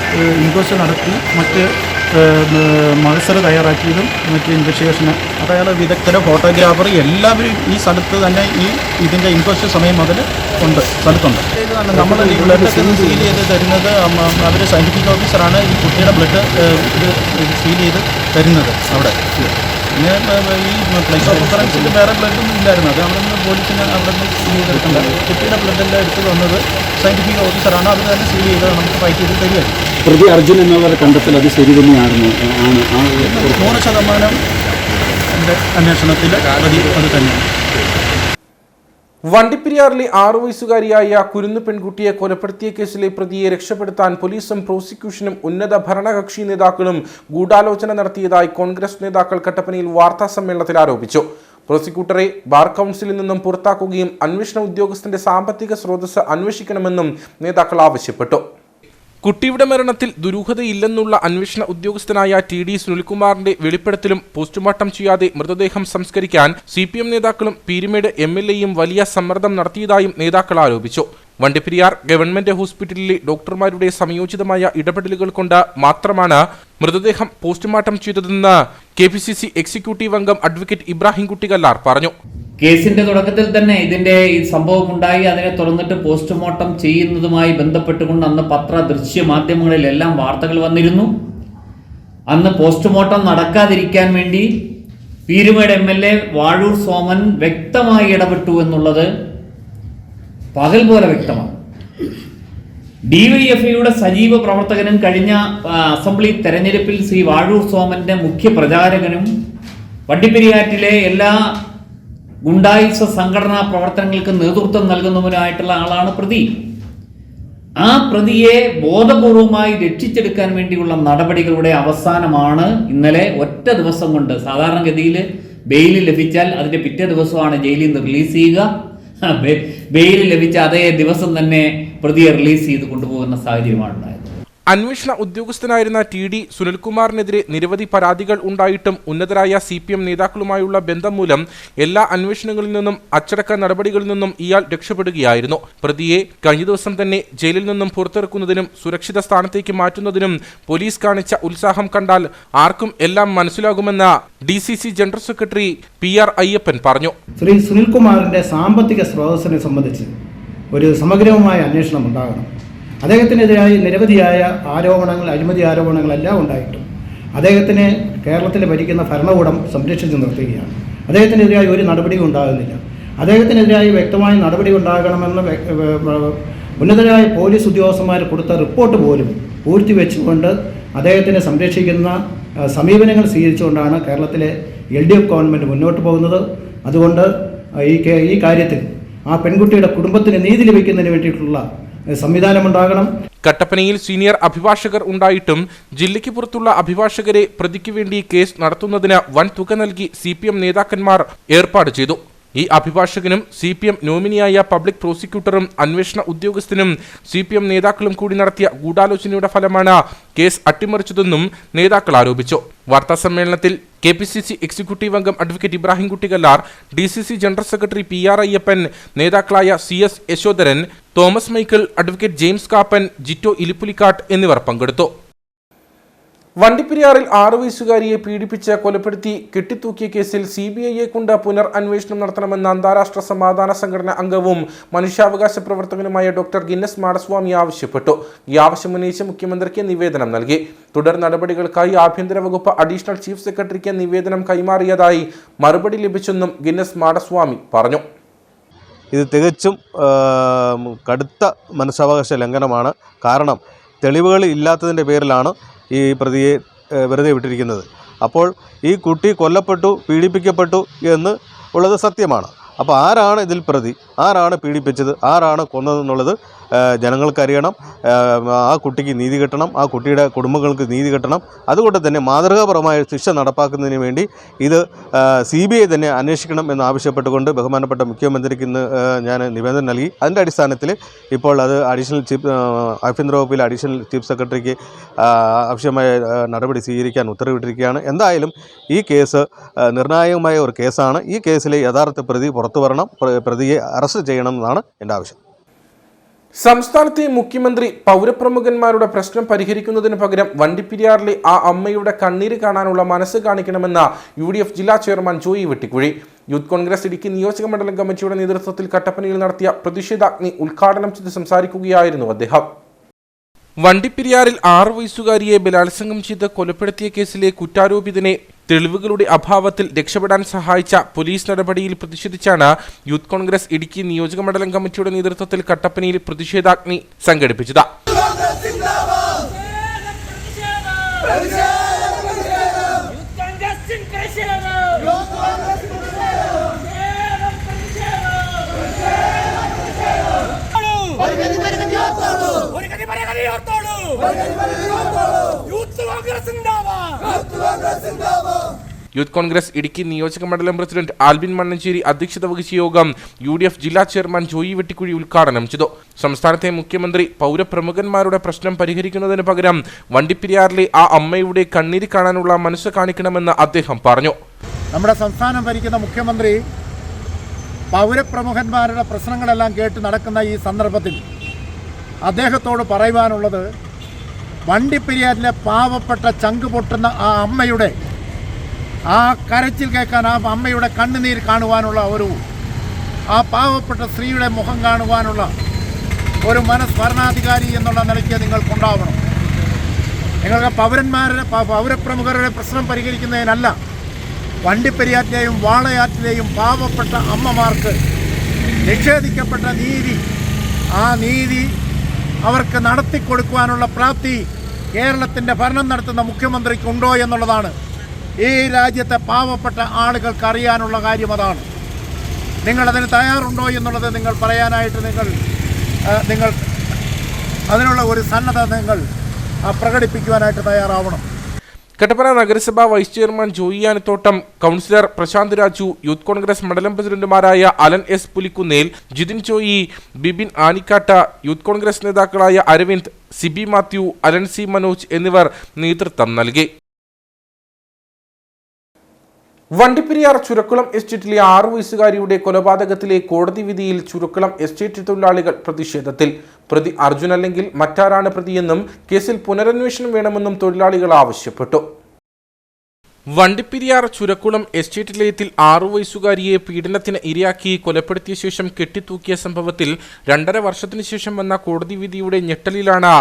ഇൻക്വസ്റ്റ് നടത്തി മറ്റ് മത്സരം തയ്യാറാക്കിയതും മറ്റ് ഇൻവെസ്റ്റിഗേഷന് അതായത് വിദഗ്ധരെ ഫോട്ടോഗ്രാഫർ എല്ലാവരും ഈ സ്ഥലത്ത് തന്നെ ഇതിൻ്റെ ഇൻക്വസ്റ്റ് സമയം മുതൽ സ്ഥലത്തുണ്ട്. നമ്മൾ ഈ ബ്ലഡ് സീൽ ചെയ്ത് തരുന്നത് അവർ സയൻറ്റിഫിക് ഓഫീസറാണ് ഈ കുട്ടിയുടെ ബ്ലഡ് ഇത് സീൽ ചെയ്ത് തരുന്നത് അവിടെ. പിന്നെ ഈ പ്ലേസ് ഓഫ് റെഫറൻസിൽ വേറെ ബ്ലഡൊന്നും ഇല്ലായിരുന്നു. അത് അവിടെ നിന്ന് പോലീസിന് അവിടെ നിന്ന് സീൽ ചെയ്തെടുക്കേണ്ട കുട്ടിയുടെ ബ്ലഡെല്ലാം എടുത്ത് തന്നത് സയൻറ്റിഫിക് ഓഫീസറാണ്. അത് തന്നെ സീൽ ചെയ്ത് നമുക്ക് ഫൈറ്റ് ചെയ്ത് തരുമായിരുന്നു. പ്രതി അർജുൻ എന്നവരുടെ കണ്ടെത്തൽ അത് ശരി തന്നെയാണെന്ന് 100% എൻ്റെ അന്വേഷണത്തിൽ പ്രതി അത് തന്നെയാണ്. വണ്ടിപ്പെരിയാറിലെ 6 വയസ്സുകാരിയായ കുരുന്നു പെൺകുട്ടിയെ കൊലപ്പെടുത്തിയ കേസിലെ പ്രതിയെ രക്ഷപ്പെടുത്താൻ പോലീസും പ്രോസിക്യൂഷനും ഉന്നത ഭരണകക്ഷി നേതാക്കളും ഗൂഢാലോചന നടത്തിയതായി കോൺഗ്രസ് നേതാക്കൾ കട്ടപ്പനയിൽ വാർത്താസമ്മേളനത്തിൽ ആരോപിച്ചു. പ്രോസിക്യൂട്ടറെ ബാർ കൗൺസിലിൽ നിന്നും പുറത്താക്കുകയും അന്വേഷണ ഉദ്യോഗസ്ഥന്റെ സാമ്പത്തിക സ്രോതസ് അന്വേഷിക്കണമെന്നും നേതാക്കൾ ആവശ്യപ്പെട്ടു. കുട്ടിയുടെ മരണത്തിൽ ദുരൂഹതയില്ലെന്നുള്ള അന്വേഷണ ഉദ്യോഗസ്ഥനായ TD സുനിൽകുമാറിന്റെ വെളിപ്പെടുത്തലും പോസ്റ്റ്മോർട്ടം ചെയ്യാതെ മൃതദേഹം സംസ്കരിക്കാൻ CPM നേതാക്കളും പീരുമേട് MLAയും വലിയ സമ്മർദ്ദം നടത്തിയതായും നേതാക്കൾ ആരോപിച്ചു. വണ്ടിപ്പെരിയാർ ഗവൺമെന്റ് ഹോസ്പിറ്റലിലെ ഡോക്ടർമാരുടെ സംയോജിതമായ ഇടപെടലുകൾ കൊണ്ട് മാത്രമാണ് മൃതദേഹം പോസ്റ്റ്മോർട്ടം ചെയ്തതെന്ന് KPCC എക്സിക്യൂട്ടീവ് അംഗം അഡ്വക്കേറ്റ് ഇബ്രാഹിം കുട്ടി കല്ലാർ പറഞ്ഞു. കേസിന്റെ തുടക്കത്തിൽ തന്നെ ഇതിന്റെ ഈ സംഭവം ഉണ്ടായി അതിനെ തുറന്നിട്ട് പോസ്റ്റ്മോർട്ടം ചെയ്യുന്നതുമായി ബന്ധപ്പെട്ടുകൊണ്ട് അന്ന് ദൃശ്യ മാധ്യമങ്ങളിലെല്ലാം വാർത്തകൾ വന്നിരുന്നു. അന്ന് പോസ്റ്റ്മോർട്ടം നടക്കാതിരിക്കാൻ വേണ്ടി പീരുമേട് MLA വാഴൂർ സോമൻ വ്യക്തമായി ഇടപെട്ടു എന്നുള്ളത് പകൽ പോലെ വ്യക്തമാണ്. DYFIയുടെ സജീവ പ്രവർത്തകനും കഴിഞ്ഞ അസംബ്ലി തെരഞ്ഞെടുപ്പിൽ ശ്രീ വാഴൂർ സോമന്റെ മുഖ്യ പ്രചാരകനും വണ്ടിപ്പെരിയാറ്റിലെ എല്ലാ ഗുണ്ടായിസ സംഘടനാ പ്രവർത്തനങ്ങൾക്ക് നേതൃത്വം നൽകുന്നവനായിട്ടുള്ള ആളാണ് പ്രതി. ആ പ്രതിയെ ബോധപൂർവമായി രക്ഷിച്ചെടുക്കാൻ വേണ്ടിയുള്ള നടപടികളുടെ അവസാനമാണ് ഇന്നലെ ഒറ്റ ദിവസം കൊണ്ട്. സാധാരണഗതിയിൽ ബെയിൽ ലഭിച്ചാൽ അതിന്റെ പിറ്റേ ദിവസമാണ് ജയിലിൽ നിന്ന് റിലീസ് ചെയ്യുക. ബെയിൽ ലഭിച്ച അതേ ദിവസം തന്നെ പ്രതിയെ റിലീസ് ചെയ്ത് കൊണ്ടുപോകുന്ന സാഹചര്യമാണ് ഉണ്ടായത്. അന്വേഷണ ഉദ്യോഗസ്ഥനായിരുന്ന TD സുനിൽകുമാറിനെതിരെ നിരവധി പരാതികൾ ഉണ്ടായിട്ടും ഉന്നതരായ CPM നേതാക്കളുമായുള്ള ബന്ധം മൂലം എല്ലാ അന്വേഷണങ്ങളിൽ നിന്നും അച്ചടക്ക നടപടികളിൽ നിന്നും ഇയാൾ രക്ഷപ്പെടുകയായിരുന്നു. പ്രതിയെ കഴിഞ്ഞ ദിവസം തന്നെ ജയിലിൽ നിന്നും പുറത്തിറക്കുന്നതിനും സുരക്ഷിത സ്ഥാനത്തേക്ക് മാറ്റുന്നതിനും പോലീസ് കാണിച്ച ഉത്സാഹം കണ്ടാൽ ആർക്കും എല്ലാം മനസ്സിലാകുമെന്ന് DCC general secretary PR Ayyappan പറഞ്ഞു. ശ്രീ സുനിൽകുമാറിന്റെ സാമ്പത്തിക സ്രോതസ്സിനെ സംബന്ധിച്ച് ഒരു സമഗ്രമായ അന്വേഷണം ഉണ്ടാകണം. അദ്ദേഹത്തിനെതിരായി നിരവധിയായ ആരോപണങ്ങൾ, അഴിമതി ആരോപണങ്ങളെല്ലാം ഉണ്ടായിട്ടും അദ്ദേഹത്തിനെ കേരളത്തിൽ ഭരിക്കുന്ന ഭരണകൂടം സംരക്ഷിച്ചു നിർത്തുകയാണ്. അദ്ദേഹത്തിനെതിരായി ഒരു നടപടിയും ഉണ്ടാകുന്നില്ല. അദ്ദേഹത്തിനെതിരായി വ്യക്തമായ നടപടി ഉണ്ടാകണമെന്ന് ഉന്നതരായ പോലീസ് ഉദ്യോഗസ്ഥന്മാർ കൊടുത്ത റിപ്പോർട്ട് പോലും പൂഴ്ത്തിവെച്ചുകൊണ്ട് അദ്ദേഹത്തിനെ സംരക്ഷിക്കുന്ന സമീപനങ്ങൾ സ്വീകരിച്ചുകൊണ്ടാണ് കേരളത്തിലെ LDF ഗവൺമെൻറ് മുന്നോട്ട് പോകുന്നത്. അതുകൊണ്ട് ഈ കാര്യത്തിൽ ആ പെൺകുട്ടിയുടെ കുടുംബത്തിന് നീതി ലഭിക്കുന്നതിന് വേണ്ടിയിട്ടുള്ള സംവിധാനമുണ്ടാകണം. കട്ടപ്പനയിൽ സീനിയർ അഭിഭാഷകർ ഉണ്ടായിട്ടും ജില്ലയ്ക്ക് പുറത്തുള്ള അഭിഭാഷകരെ പ്രതിക്ക് വേണ്ടി കേസ് നടത്തുന്നതിന് വൻ തുക നൽകി CPM നേതാക്കന്മാർ ഏർപ്പാട് ചെയ്തു. ഈ അഭിഭാഷകനും CPM നോമിനിയായ പബ്ലിക് പ്രോസിക്യൂട്ടറും അന്വേഷണ ഉദ്യോഗസ്ഥനും CPM നേതാക്കളും കൂടി നടത്തിയ ഗൂഢാലോചനയുടെ ഫലമാണ് കേസ് അട്ടിമറിച്ചതെന്നും നേതാക്കൾ ആരോപിച്ചു. വാർത്താസമ്മേളനത്തിൽ KPCC എക്സിക്യൂട്ടീവ് അംഗം advocate Ibrahim Kutty Kallar, DCC general secretary PR Ayyappan, നേതാക്കളായ CS Yashodharan, Thomas Michael, advocate James Kappan, Jito Ilippulikkattu എന്നിവർ പങ്കെടുത്തു. വണ്ടിപ്പെരിയാറിൽ 6 വയസ്സുകാരിയെ പീഡിപ്പിച്ച് കൊലപ്പെടുത്തി കെട്ടിത്തൂക്കിയ കേസിൽ CBIയെ കൊണ്ട് പുനർ അന്വേഷണം നടത്തണമെന്ന അന്താരാഷ്ട്ര സമാധാന സംഘടന അംഗവും മനുഷ്യാവകാശ പ്രവർത്തകനുമായ ഡോക്ടർ ഗിന്നസ് മാടസ്വാമി ആവശ്യപ്പെട്ടു. ഈ ആവശ്യമുന്നയിച്ച് മുഖ്യമന്ത്രിക്ക് നിവേദനം നൽകി. തുടർ നടപടികൾക്കായി ആഭ്യന്തര വകുപ്പ് അഡീഷണൽ ചീഫ് സെക്രട്ടറിക്ക് നിവേദനം കൈമാറിയതായി മറുപടി ലഭിച്ചെന്നും ഗിന്നസ് മാടസ്വാമി പറഞ്ഞു. ഇത് തികച്ചും കടുത്ത മനുഷ്യാവകാശ ലംഘനമാണ്. കാരണം തെളിവുകൾ ഇല്ലാത്തതിൻ്റെ പേരിലാണ് ഈ പ്രതിയെ വെറുതെ വിട്ടിരിക്കുന്നത്. അപ്പോൾ ഈ കുട്ടി കൊല്ലപ്പെട്ടു, പീഡിപ്പിക്കപ്പെട്ടു എന്ന് ഉള്ളത് സത്യമാണ്. അപ്പോൾ ആരാണ് ഇതിൽ പ്രതി, ആരാണ് പീഡിപ്പിച്ചത്, ആരാണ് കൊന്നതെന്നുള്ളത് ജനങ്ങൾക്കറിയണം. ആ കുട്ടിക്ക് നീതി കിട്ടണം, ആ കുട്ടിയുടെ കുടുംബങ്ങൾക്ക് നീതി കിട്ടണം. അതുകൊണ്ട് തന്നെ മാതൃകാപരമായ ശിക്ഷ നടപ്പാക്കുന്നതിന് വേണ്ടി ഇത് CBI തന്നെ അന്വേഷിക്കണം എന്നാവശ്യപ്പെട്ടുകൊണ്ട് ബഹുമാനപ്പെട്ട മുഖ്യമന്ത്രിക്ക് ഇന്ന് ഞാൻ നിവേദനം നൽകി. അതിൻ്റെ അടിസ്ഥാനത്തിൽ ഇപ്പോൾ അത് ആഭ്യന്തര വകുപ്പിലെ അഡീഷണൽ ചീഫ് സെക്രട്ടറിക്ക് ആവശ്യമായ നടപടി സ്വീകരിക്കാൻ ഉത്തരവിട്ടിരിക്കുകയാണ്. എന്തായാലും ഈ കേസ് നിർണായകമായ ഒരു കേസാണ്. ഈ കേസിലെ യഥാർത്ഥ പ്രതി പുറത്തു വരണം, പ്രതിയെ അറസ്റ്റ് ചെയ്യണമെന്നാണ് എൻ്റെ ആവശ്യം. സംസ്ഥാനത്തെ മുഖ്യമന്ത്രി പൗരപ്രമുഖന്മാരുടെ പ്രശ്നം പരിഹരിക്കുന്നതിന് പകരം വണ്ടിപ്പെരിയാറിലെ ആ അമ്മയുടെ കണ്ണീര് കാണാനുള്ള മനസ്സ് കാണിക്കണമെന്ന UDF ജില്ലാ ചെയർമാൻ ജോയി വെട്ടിക്കുഴി. യൂത്ത് കോൺഗ്രസ് ഇടുക്കി നിയോജക മണ്ഡലം കമ്മിറ്റിയുടെ നേതൃത്വത്തിൽ കട്ടപ്പനയിൽ നടത്തിയ പ്രതിഷേധാഗ്നി ഉദ്ഘാടനം ചെയ്ത് സംസാരിക്കുകയായിരുന്നു അദ്ദേഹം. വണ്ടിപ്പെരിയാറിൽ 6 വയസ്സുകാരിയെ ബലാത്സംഗം ചെയ്ത് കൊലപ്പെടുത്തിയ കേസിലെ കുറ്റാരോപിതനെ തെളിവുകളുടെ അഭാവത്തിൽ രക്ഷപ്പെടാൻ സഹായിച്ച പോലീസ് നടപടിയിൽ പ്രതിഷേധിച്ചാണ് യൂത്ത് കോൺഗ്രസ് ഇടുക്കി നിയോജക മണ്ഡലം കമ്മിറ്റിയുടെ നേതൃത്വത്തിൽ കട്ടപ്പനയിൽ പ്രതിഷേധാഗ്നി സംഘടിപ്പിച്ചത്. യൂത്ത് കോൺഗ്രസ് ഇടുക്കി നിയോജക മണ്ഡലം പ്രസിഡന്റ് ആൽബിൻ മണ്ണഞ്ചേരി അധ്യക്ഷത വഹിച്ച യോഗം UDF ജില്ലാ ചെയർമാൻ ജോയി വെട്ടിക്കുഴി ഉദ്ഘാടനം ചെയ്തു. സംസ്ഥാനത്തെ മുഖ്യമന്ത്രി പൗരപ്രമുഖന്മാരുടെ പ്രശ്നം പരിഹരിക്കുന്നതിന് പകരം വണ്ടിപ്പെരിയാറിലെ ആ അമ്മയുടെ കണ്ണീര് കാണാനുള്ള മനസ്സ് കാണിക്കണമെന്ന് അദ്ദേഹം പറഞ്ഞു. നമ്മുടെ സംസ്ഥാനം ഭരിക്കുന്ന മുഖ്യമന്ത്രി പൗരപ്രമുഖന്മാരുടെ പ്രശ്നങ്ങളെല്ലാം കേട്ട് നടക്കുന്ന ഈ സന്ദർഭത്തിൽ അദ്ദേഹത്തോട് പറയുവാനുള്ളത്, വണ്ടിപ്പെരിയാറിലെ പാവപ്പെട്ട ചങ്ക് പൊട്ടുന്ന ആ അമ്മയുടെ ആ കരച്ചിൽ കേൾക്കാൻ, ആ അമ്മയുടെ കണ്ണുനീർ കാണുവാനുള്ള ആ പാവപ്പെട്ട സ്ത്രീയുടെ മുഖം കാണുവാനുള്ള ഒരു ഭരണാധികാരി എന്നുള്ള നിലയ്ക്ക് നിങ്ങൾക്കുണ്ടാവണം. നിങ്ങൾക്ക് പൗരപ്രമുഖരുടെ പ്രശ്നം പരിഹരിക്കുന്നതിനല്ല, വണ്ടിപ്പെരിയാറ്റിലെയും വാളയാറ്റിലെയും പാവപ്പെട്ട അമ്മമാർക്ക് നിഷേധിക്കപ്പെട്ട നീതി, ആ നീതി അവർക്ക് നടത്തിക്കൊടുക്കുവാനുള്ള പ്രാപ്തി കേരളത്തിൻ്റെ ഭരണം നടത്തുന്ന മുഖ്യമന്ത്രിക്കുണ്ടോ എന്നുള്ളതാണ് ഈ രാജ്യത്തെ പാവപ്പെട്ട ആളുകൾക്ക് അറിയാനുള്ള കാര്യം. അതാണ് നിങ്ങളതിന് തയ്യാറുണ്ടോ എന്നുള്ളത് നിങ്ങൾ പറയാനായിട്ട് നിങ്ങൾ അതിനുള്ള ഒരു സന്നദ്ധത നിങ്ങൾ പ്രകടിപ്പിക്കുവാനായിട്ട് തയ്യാറാവണം. കട്ടപ്പന നഗരസഭാ vice chairman Joy Anathottam, councillor Prashanth Raju, youth Congress മണ്ഡലം പ്രസിഡന്റുമാരായ Alan S Pulikkunnel, Jithin Joy, Bibin Anikkatt, youth Congress നേതാക്കളായ Aravind, Sibi Mathew, Alan C Manoj എന്നിവർ നേതൃത്വം നൽകി. വണ്ടിപ്പെരിയാർ ചുരക്കുളം എസ്റ്റേറ്റിലെ 6 വയസ്സുകാരിയുടെ കൊലപാതകത്തിലെ കോടതി വിധിയിൽ ചുരക്കുളം എസ്റ്റേറ്റ് തൊഴിലാളികൾ പ്രതിഷേധത്തിൽ. പ്രതി അർജുൻ അല്ലെങ്കിൽ മറ്റാരാണ് പ്രതിയെന്നും കേസിൽ പുനരന്വേഷണം വേണമെന്നും തൊഴിലാളികൾ ആവശ്യപ്പെട്ടു. വണ്ടിപ്പെരിയാർ ചുരക്കുളം എസ്റ്റേറ്റ് ലയത്തിൽ 6 വയസ്സുകാരിയെ പീഡനത്തിന് ഇരയാക്കി കൊലപ്പെടുത്തിയ ശേഷം കെട്ടിത്തൂക്കിയ സംഭവത്തിൽ 2.5 വർഷത്തിനു ശേഷം വന്ന കോടതി വിധിയുടെ ഞെട്ടലിലാണ്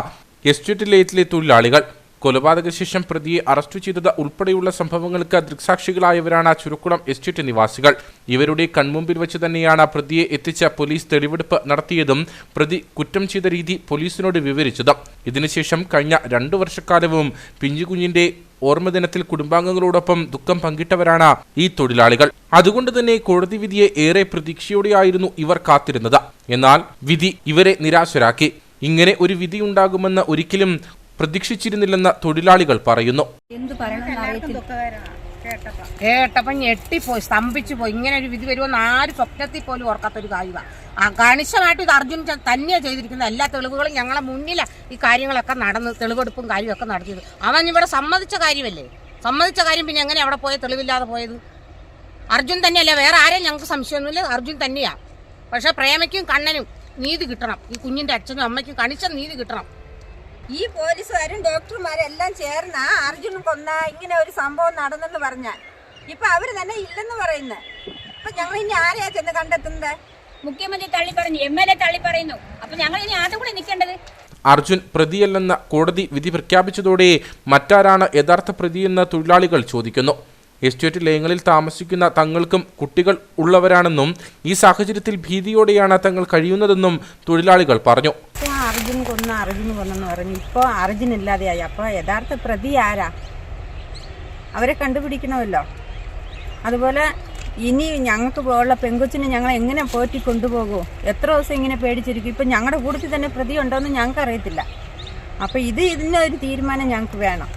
എസ്റ്റേറ്റ് ലയത്തിലെ തൊഴിലാളികൾ. കൊലപാതക ശേഷം പ്രതിയെ അറസ്റ്റ് ചെയ്തത് ഉൾപ്പെടെയുള്ള സംഭവങ്ങൾക്ക് ദൃക്സാക്ഷികളായവരാണ് ചുരക്കുളം എസ്റ്റേറ്റ് നിവാസികൾ. ഇവരുടെ കൺമുമ്പിൽ വെച്ച് തന്നെയാണ് പ്രതിയെ എത്തിച്ച പോലീസ് തെളിവെടുപ്പ് നടത്തിയതും പ്രതി കുറ്റം ചെയ്ത രീതി പോലീസിനോട് വിവരിച്ചതും. ഇതിനുശേഷം കഴിഞ്ഞ 2 വർഷക്കാലവും പിഞ്ചുകുഞ്ഞിന്റെ ഓർമ്മദിനത്തിൽ കുടുംബാംഗങ്ങളോടൊപ്പം ദുഃഖം പങ്കിട്ടവരാണ് ഈ തൊഴിലാളികൾ. അതുകൊണ്ട് തന്നെ കോടതി വിധിയെ ഏറെ പ്രതീക്ഷയോടെയായിരുന്നു ഇവർ കാത്തിരുന്നത്. എന്നാൽ വിധി ഇവരെ നിരാശരാക്കി. ഇങ്ങനെ ഒരു വിധി ഉണ്ടാകുമെന്ന് ഒരിക്കലും പ്രതീക്ഷിച്ചിരുന്നില്ലെന്ന് തൊഴിലാളികൾ പറയുന്നു. കേട്ടപ്പം ഞെട്ടിപ്പോയി, സ്തംഭിച്ചു പോയി. ഇങ്ങനെ ഒരു വിധി വരുമെന്ന് ആരും സ്വപ്നത്തിൽ പോലും ഓർക്കാത്തൊരു കാര്യമാണ്. കണിശമായിട്ട് ഇത് അർജുൻ തന്നെയാണ് ചെയ്തിരിക്കുന്നത്. എല്ലാ തെളിവുകളും ഞങ്ങളെ മുന്നിലാണ് ഈ കാര്യങ്ങളൊക്കെ നടന്ന് തെളിവെടുപ്പും കാര്യമൊക്കെ നടത്തിയത്. അവൻ ഇവിടെ സമ്മതിച്ച കാര്യമല്ലേ, സമ്മതിച്ച കാര്യം പിന്നെ എങ്ങനെ അവിടെ പോയ തെളിവില്ലാതെ പോയത്? അർജുൻ തന്നെയല്ലേ, വേറെ ആരെയും ഞങ്ങൾക്ക് സംശയമൊന്നുമില്ല, അർജുൻ തന്നെയാണ്. പക്ഷെ പ്രേമയ്ക്കും കണ്ണനും നീതി കിട്ടണം. ഈ കുഞ്ഞിൻ്റെ അച്ഛനും അമ്മയ്ക്കും കണിച്ച നീതി കിട്ടണം. ഈ പോലീസുകാരും ഡോക്ടർമാരും എല്ലാം ചേർന്ന അർജുൻ കൊന്ന ഇങ്ങനെ ഒരു സംഭവം നടന്നെന്ന് പറഞ്ഞാൽ ഇപ്പൊ അവര് തന്നെ ഇല്ലെന്ന് പറയുന്നത്. അപ്പൊ ഞങ്ങൾ ഇനി ആരെയാ ചെന്ന് കണ്ടെത്തുന്നത്? മുഖ്യമന്ത്രി തള്ളി പറഞ്ഞു, MLA തള്ളി പറയുന്നു. അപ്പൊ ഞങ്ങൾ ഇനി ആരുടെ കൂടെ നിൽക്കേണ്ടത്? അർജുൻ പ്രതിയല്ലെന്ന് കോടതി വിധി പ്രഖ്യാപിച്ചതോടെ മറ്റാരാണ് യഥാർത്ഥ പ്രതിയെന്ന് തൊഴിലാളികൾ ചോദിക്കുന്നു. എസ്റ്റേറ്റ് ലയങ്ങളിൽ താമസിക്കുന്ന തങ്ങൾക്കും കുട്ടികൾ ഉള്ളവരാണെന്നും ഈ സാഹചര്യത്തിൽ ഭീതിയോടെയാണ് തങ്ങൾ കഴിയുന്നതെന്നും തൊഴിലാളികൾ പറഞ്ഞു. അർജുൻ കൊന്നെന്ന് പറഞ്ഞു. ഇപ്പോൾ അർജുൻ ഇല്ലാതെയായി. അപ്പോൾ യഥാർത്ഥ പ്രതി ആരാ? അവരെ കണ്ടുപിടിക്കണമല്ലോ. അതുപോലെ ഇനി ഞങ്ങൾക്ക് ഉള്ള പെങ്കൊച്ചിനെ ഞങ്ങൾ എങ്ങനെ പോറ്റി കൊണ്ടുപോകുമോ? എത്ര ദിവസം ഇങ്ങനെ പേടിച്ചിരിക്കും. ഇപ്പം ഞങ്ങളുടെ കൂട്ടത്തിൽ തന്നെ പ്രതി ഉണ്ടോയെന്ന് ഞങ്ങൾക്ക് അറിയത്തില്ല. അപ്പോൾ ഇതിനൊരു തീരുമാനം ഞങ്ങൾക്ക് വേണം.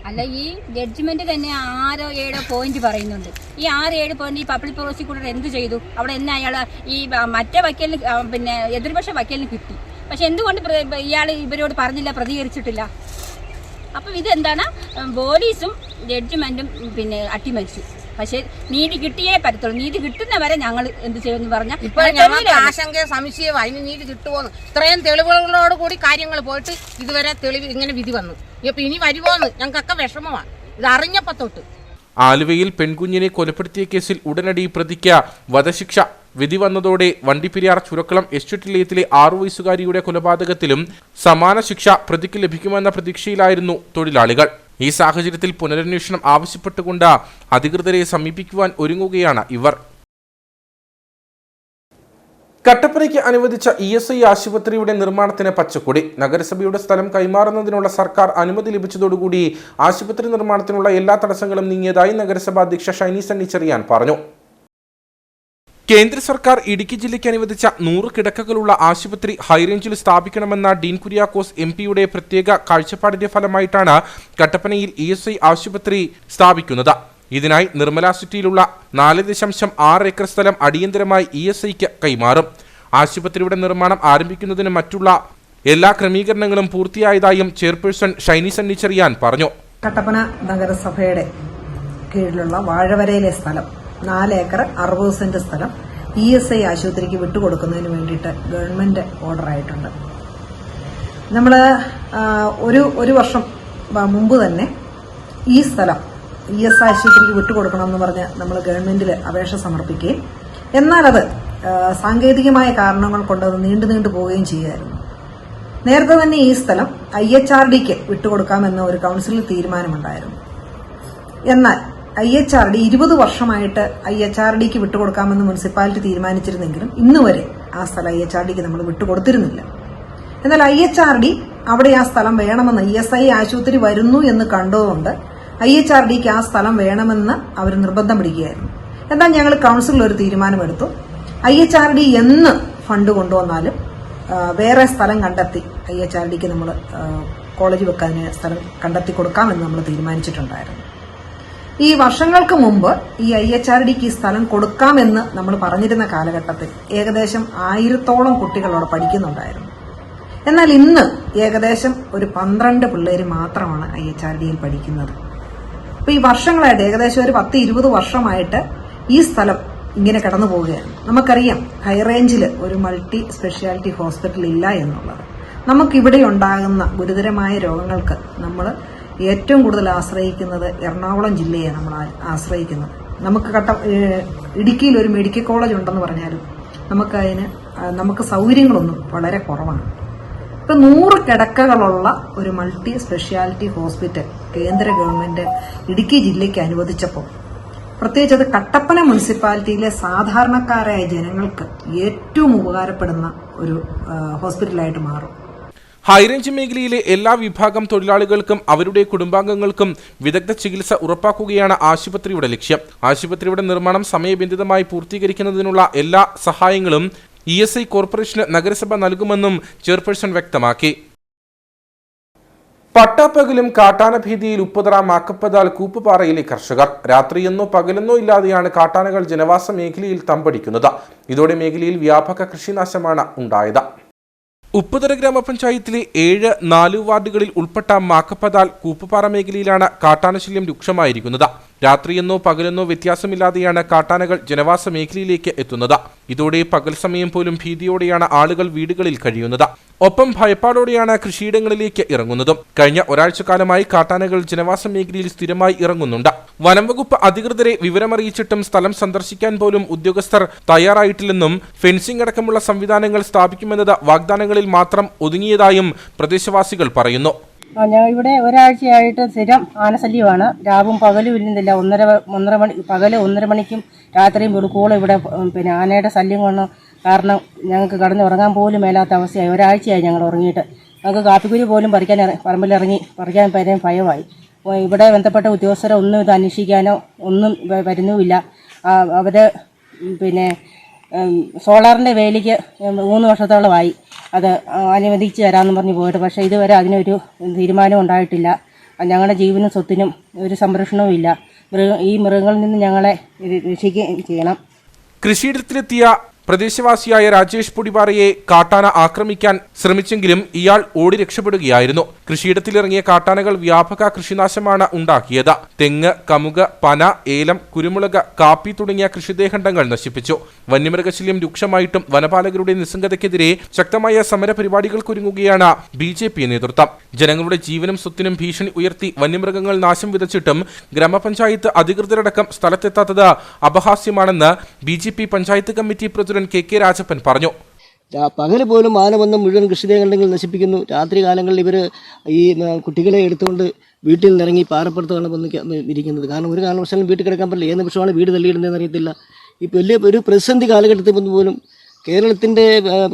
അല്ല, ഈ ജഡ്ജ്മെന്റ് തന്നെ 6-7 പോയിന്റ് പറയുന്നുണ്ട്. ഈ 6-7 പോയിന്റ് ഈ പബ്ലിക് പ്രോസിക്യൂട്ടർ എന്ത് ചെയ്തു? അവിടെ തന്നെ അയാൾ ഈ മറ്റേ വക്കീലിന് പിന്നെ എതിർപക്ഷ വക്കീലിന് കിട്ടി. പക്ഷെ എന്തുകൊണ്ട് ഇയാൾ ഇവരോട് പറഞ്ഞില്ല, പ്രതികരിച്ചിട്ടില്ല? അപ്പം ഇതെന്താണ്? പോലീസും ജഡ്ജ്മെന്റും പിന്നെ അട്ടിമറിച്ചു. പക്ഷേ നീതി കിട്ടിയേ പറ്റത്തുള്ളൂ. നീതി കിട്ടുന്നവരെ ഞങ്ങൾ എന്ത് ചെയ്യുമെന്ന് പറഞ്ഞാൽ ഇപ്പൊ ഞങ്ങൾക്ക് ആശങ്ക സംശയം അതിന് നീതി കിട്ടുമോന്ന്. ഇത്രയും തെളിവുകളോട് കൂടി കാര്യങ്ങൾ പോയിട്ട് ഇതുവരെ തെളിവ് ഇങ്ങനെ വിധി വന്നു. ഇപ്പൊ ഇനി വരുമോന്ന് ഞങ്ങൾക്കൊക്കെ വിഷമമാണ് ഇത് അറിഞ്ഞപ്പോ തൊട്ട്. ആലുവയിൽ പെൺകുഞ്ഞിനെ കൊലപ്പെടുത്തിയ കേസിൽ ഉടനടി പ്രതിക്ക് വധശിക്ഷ വിധി വന്നതോടെ വണ്ടിപ്പെരിയാർ ചുരക്കുളം എസ്റ്റേറ്റ് നിലയത്തിലെ 6 വയസ്സുകാരിയുടെ കൊലപാതകത്തിലും സമാന ശിക്ഷ പ്രതിക്ക് ലഭിക്കുമെന്ന പ്രതീക്ഷയിലായിരുന്നു തൊഴിലാളികൾ. ഈ സാഹചര്യത്തിൽ പുനരന്വേഷണം ആവശ്യപ്പെട്ടുകൊണ്ട് അധികൃതരെ സമീപിക്കുവാൻ ഒരുങ്ങുകയാണ് ഇവർ. കട്ടപ്പനയ്ക്ക് അനുവദിച്ച ESI ആശുപത്രിയുടെ നിർമ്മാണത്തിന് പച്ചക്കൊടി. നഗരസഭയുടെ സ്ഥലം കൈമാറുന്നതിനുള്ള സർക്കാർ അനുമതി ലഭിച്ചതോടുകൂടി ആശുപത്രി നിർമ്മാണത്തിനുള്ള എല്ലാ തടസ്സങ്ങളും നീങ്ങിയതായി നഗരസഭാ അധ്യക്ഷ ഷൈനി സണ്ണി ചെറിയാൻ പറഞ്ഞു. കേന്ദ്ര സർക്കാർ ഇടുക്കി ജില്ലയ്ക്ക് അനുവദിച്ച 100 കിടക്കകളുള്ള ആശുപത്രി ഹൈറേഞ്ചിൽ സ്ഥാപിക്കണമെന്ന ഡീൻ കുര്യാക്കോസ് MP-യുടെ പ്രത്യേക കാഴ്ചപ്പാടിന്റെ ഫലമായിട്ടാണ് കട്ടപ്പനയിൽ ESI ആശുപത്രി സ്ഥാപിക്കുന്നത്. ഇതിനായി നിർമ്മല സിറ്റിയിലുള്ള 4.6 ഏക്കർ സ്ഥലം അടിയന്തരമായി ESIക്ക് കൈമാറും. ആശുപത്രിയുടെ നിർമ്മാണം ആരംഭിക്കുന്നതിന് മറ്റുള്ള എല്ലാ ക്രമീകരണങ്ങളും പൂർത്തിയായതായും ചെയർപേഴ്സൺ ഷൈനി സണ്ണി ചെറിയാൻ പറഞ്ഞു. കട്ടപ്പന നഗരസഭയുടെ കീഴിലുള്ള വാഴവരയിലെ സ്ഥലം 4 ഏക്കർ 60 സെന്റ് സ്ഥലം ESI ആശുപത്രിക്ക് വിട്ടുകൊടുക്കുന്നതിന് വേണ്ടിയിട്ട് ഗവൺമെന്റ് ഓർഡർ ആയിട്ടുണ്ട്. നമ്മൾ ഒരു വർഷം മുമ്പ് തന്നെ ഈ സ്ഥലം ESI ആശുപത്രിക്ക് വിട്ടുകൊടുക്കണമെന്ന് പറഞ്ഞ് നമ്മൾ ഗവൺമെന്റിൽ അപേക്ഷ സമർപ്പിക്കുകയും എന്നാൽ അത് സാങ്കേതികമായ കാരണങ്ങൾ കൊണ്ട് അത് നീണ്ടു പോവുകയും ചെയ്യുമായിരുന്നു. നേരത്തെ തന്നെ ഈ സ്ഥലം IHRDക്ക് വിട്ടുകൊടുക്കാമെന്ന ഒരു കൌൺസിലിൽ തീരുമാനമുണ്ടായിരുന്നു. എന്നാൽ IHRD 20 വർഷമായിട്ട് IHRDക്ക് വിട്ടുകൊടുക്കാമെന്ന് മുനിസിപ്പാലിറ്റി തീരുമാനിച്ചിരുന്നെങ്കിലും ഇന്നുവരെ ആ സ്ഥലം IHRDക്ക് നമ്മൾ വിട്ടുകൊടുത്തിരുന്നില്ല. എന്നാൽ IHRD അവിടെ ആ സ്ഥലം വേണമെന്ന് ESI ആശുപത്രി വരുന്നു എന്ന് കണ്ടതുകൊണ്ട് IHRDക്ക് ആ സ്ഥലം വേണമെന്ന് അവർ നിർബന്ധം പിടിക്കുകയായിരുന്നു. എന്നാൽ ഞങ്ങൾ കൌൺസിലിൽ ഒരു തീരുമാനമെടുത്തു. IHRD എന്ന് ഫണ്ട് കൊണ്ടുവന്നാലും വേറെ സ്ഥലം കണ്ടെത്തി IHRDക്ക് നമ്മൾ കോളേജ് വെക്കാതിന് സ്ഥലം കണ്ടെത്തി കൊടുക്കാമെന്ന് നമ്മൾ തീരുമാനിച്ചിട്ടുണ്ടായിരുന്നു. ഈ വർഷങ്ങൾക്ക് മുമ്പ് ഈ IHRDക്ക് ഈ സ്ഥലം കൊടുക്കാമെന്ന് നമ്മൾ പറഞ്ഞിരുന്ന കാലഘട്ടത്തിൽ ഏകദേശം 1000-ഓളം കുട്ടികൾ അവിടെ പഠിക്കുന്നുണ്ടായിരുന്നു. എന്നാൽ ഇന്ന് ഏകദേശം ഒരു 12 പിള്ളേർ മാത്രമാണ് IHRDയിൽ പഠിക്കുന്നത്. അപ്പൊ ഈ വർഷങ്ങളായിട്ട് ഏകദേശം ഒരു 10-20 വർഷമായിട്ട് ഈ സ്ഥലം ഇങ്ങനെ കടന്നു പോവുകയാണ്. നമുക്കറിയാം ഹൈറേഞ്ചിൽ ഒരു മൾട്ടി സ്പെഷ്യാലിറ്റി ഹോസ്പിറ്റൽ ഇല്ല എന്നുള്ളത്. നമുക്കിവിടെ ഉണ്ടാകുന്ന ഗുരുതരമായ രോഗങ്ങൾക്ക് നമ്മൾ ഏറ്റവും കൂടുതൽ ആശ്രയിക്കുന്നത് എറണാകുളം ജില്ലയെ നമ്മൾ ആശ്രയിക്കുന്നത്. ഇടുക്കിയിൽ ഒരു മെഡിക്കൽ കോളേജ് ഉണ്ടെന്ന് പറഞ്ഞാലും നമുക്ക് സൗകര്യങ്ങളൊന്നും വളരെ കുറവാണ്. ഇപ്പൊ 100 കിടക്കകളുള്ള ഒരു മൾട്ടി സ്പെഷ്യാലിറ്റി ഹോസ്പിറ്റൽ കേന്ദ്ര ഗവൺമെന്റ് ഇടുക്കി ജില്ലയ്ക്ക് അനുവദിച്ചപ്പോൾ പ്രത്യേകിച്ച് അത് കട്ടപ്പന മുനിസിപ്പാലിറ്റിയിലെ സാധാരണക്കാരായ ജനങ്ങൾക്ക് ഏറ്റവും ഉപകാരപ്പെടുന്ന ഒരു ഹോസ്പിറ്റലായിട്ട് മാറും. ഹൈറേഞ്ച് മേഖലയിലെ എല്ലാ വിഭാഗം തൊഴിലാളികൾക്കും അവരുടെ കുടുംബാംഗങ്ങൾക്കും വിദഗ്ധ ചികിത്സ ഉറപ്പാക്കുകയാണ് ആശുപത്രിയുടെ ലക്ഷ്യം. ആശുപത്രിയുടെ നിർമ്മാണം സമയബന്ധിതമായി പൂർത്തീകരിക്കുന്നതിനുള്ള എല്ലാ സഹായങ്ങളും ESI കോർപ്പറേഷന് നഗരസഭ നൽകുമെന്നും ചെയർപേഴ്സൺ വ്യക്തമാക്കി. പട്ടാപ്പകലും കാട്ടാന ഭീതിയിൽ ഉപ്പുതറ മാക്കപ്പതാൽ കൂപ്പുപാറയിലെ കർഷകർ. രാത്രിയെന്നോ പകലെന്നോ ഇല്ലാതെയാണ് കാട്ടാനകൾ ജനവാസ മേഖലയിൽ തമ്പടിക്കുന്നത്. ഇതോടെ മേഖലയിൽ വ്യാപക കൃഷിനാശമാണ് ഉണ്ടായത്. ഉപ്പുതറ ഗ്രാമപഞ്ചായത്തിലെ 7-4 വാർഡുകളിൽ ഉൾപ്പെട്ട മാക്കപ്പതാൽ കൂപ്പുപാറ മേഖലയിലാണ് കാട്ടാനശല്യം രൂക്ഷമായിരിക്കുന്നത്. രാത്രിയെന്നോ പകലെന്നോ വ്യത്യാസമില്ലാതെയാണ് കാട്ടാനകൾ ജനവാസ മേഖലയിലേക്ക് എത്തുന്നത്. ഇതോടെ പകൽ സമയം പോലും ഭീതിയോടെയാണ് ആളുകൾ വീടുകളിൽ കഴിയുന്നത്. ഒപ്പം ഭയപ്പാടോടെയാണ് കൃഷിയിടങ്ങളിലേക്ക് ഇറങ്ങുന്നതും. കഴിഞ്ഞ ഒരാഴ്ചക്കാലമായി കാട്ടാനകൾ ജനവാസ മേഖലയിൽ സ്ഥിരമായി ഇറങ്ങുന്നുണ്ട്. വനംവകുപ്പ് അധികൃതരെ വിവരമറിയിച്ചിട്ടും സ്ഥലം സന്ദർശിക്കാൻ പോലും ഉദ്യോഗസ്ഥർ തയ്യാറായിട്ടില്ലെന്നും ഫെൻസിംഗ് അടക്കമുള്ള സംവിധാനങ്ങൾ സ്ഥാപിക്കുമെന്നത് വാഗ്ദാനങ്ങളിൽ മാത്രം ഒതുങ്ങിയതായും പ്രദേശവാസികൾ പറയുന്നു. ഇവിടെ ഒരാഴ്ചയായിട്ട് സ്ഥിരം ആനശല്യമാണ്. രാവും പകലും ഇല്ലുന്നില്ല. 1:30 മണി പകല് 1:30 മണിക്കും രാത്രിയും വെളുക്കോളം ഇവിടെ ആനയുടെ ശല്യം കാരണം ഞങ്ങൾക്ക് കടന്നുറങ്ങാൻ പോലും മേലാത്ത അവസ്ഥയായി. ഒരാഴ്ചയായി ഞങ്ങൾ ഉറങ്ങിയിട്ട്. ഞങ്ങൾക്ക് കാപ്പിക്കുരി പോലും പറമ്പിലിറങ്ങി പറിക്കാൻ ഭയമായി. ഇവിടെ ബന്ധപ്പെട്ട ഉദ്യോഗസ്ഥരെ ഒന്നും ഇത് അന്വേഷിക്കാനോ ഒന്നും വരുന്നുമില്ല. അവർ സോളാറിൻ്റെ വേലിക്ക് 3 വർഷത്തോളമായി അത് അനുവദിച്ച് തരാമെന്ന് പറഞ്ഞ് പോയിട്ട്. പക്ഷേ ഇതുവരെ അതിനൊരു തീരുമാനം ഉണ്ടായിട്ടില്ല. ഞങ്ങളുടെ ജീവനും സ്വത്തിനും ഒരു സംരക്ഷണവും ഇല്ല. ഈ മൃഗങ്ങളിൽ നിന്ന് ഞങ്ങളെ രക്ഷിക്കുകയും ചെയ്യണം. കൃഷിയിടത്തിലെത്തിയ പ്രദേശവാസിയായ രാജേഷ് പൊടിപാറയെ കാട്ടാന ആക്രമിക്കാൻ ശ്രമിച്ചെങ്കിലും ഇയാൾ ഓടി രക്ഷപ്പെടുകയായിരുന്നു. കൃഷിയിടത്തിലിറങ്ങിയ കാട്ടാനകൾ വ്യാപക കൃഷിനാശമാണ് ഉണ്ടാക്കിയത്. തെങ്ങ്, കമുക്, പന, ഏലം, കുരുമുളക്, കാപ്പി തുടങ്ങിയ കൃഷിദേഹണ്ഡങ്ങൾ നശിപ്പിച്ചു. വന്യമൃഗശല്യം രൂക്ഷമായിട്ടും വനപാലകരുടെ നിസ്സംഗതയ്ക്കെതിരെ ശക്തമായ സമരപരിപാടികൾക്കൊരുങ്ങുകയാണ് BJP നേതൃത്വം. ജനങ്ങളുടെ ജീവനും സ്വത്തിനും ഭീഷണി ഉയർത്തി വന്യമൃഗങ്ങൾ നാശം വിതച്ചിട്ടും ഗ്രാമപഞ്ചായത്ത് അധികൃതരടക്കം സ്ഥലത്തെത്താത്തത് അപഹാസ്യമാണെന്ന് BJP panchayat committee president KK Rajappan പറഞ്ഞു. പകല് പോലും ആന വന്ന് മുഴുവൻ കൃഷിദേഹങ്ങൾ നശിപ്പിക്കുന്നു. രാത്രി കാലങ്ങളിൽ ഇവർ ഈ കുട്ടികളെ എടുത്തുകൊണ്ട് വീട്ടിൽ നിന്നിറങ്ങി പാറപ്പുറത്താണ് വന്ന് ഇരിക്കുന്നത്. കാരണം ഒരു കാരണവശാലും വീട്ടിൽ കിടക്കാൻ പറ്റില്ല. ഏത് നിമിഷമാണ് വീട് തള്ളിയിടുന്നതെന്ന് അറിയത്തില്ല. ഇപ്പോൾ വലിയ ഒരു പ്രതിസന്ധി കാലഘട്ടത്തിൽ പോലും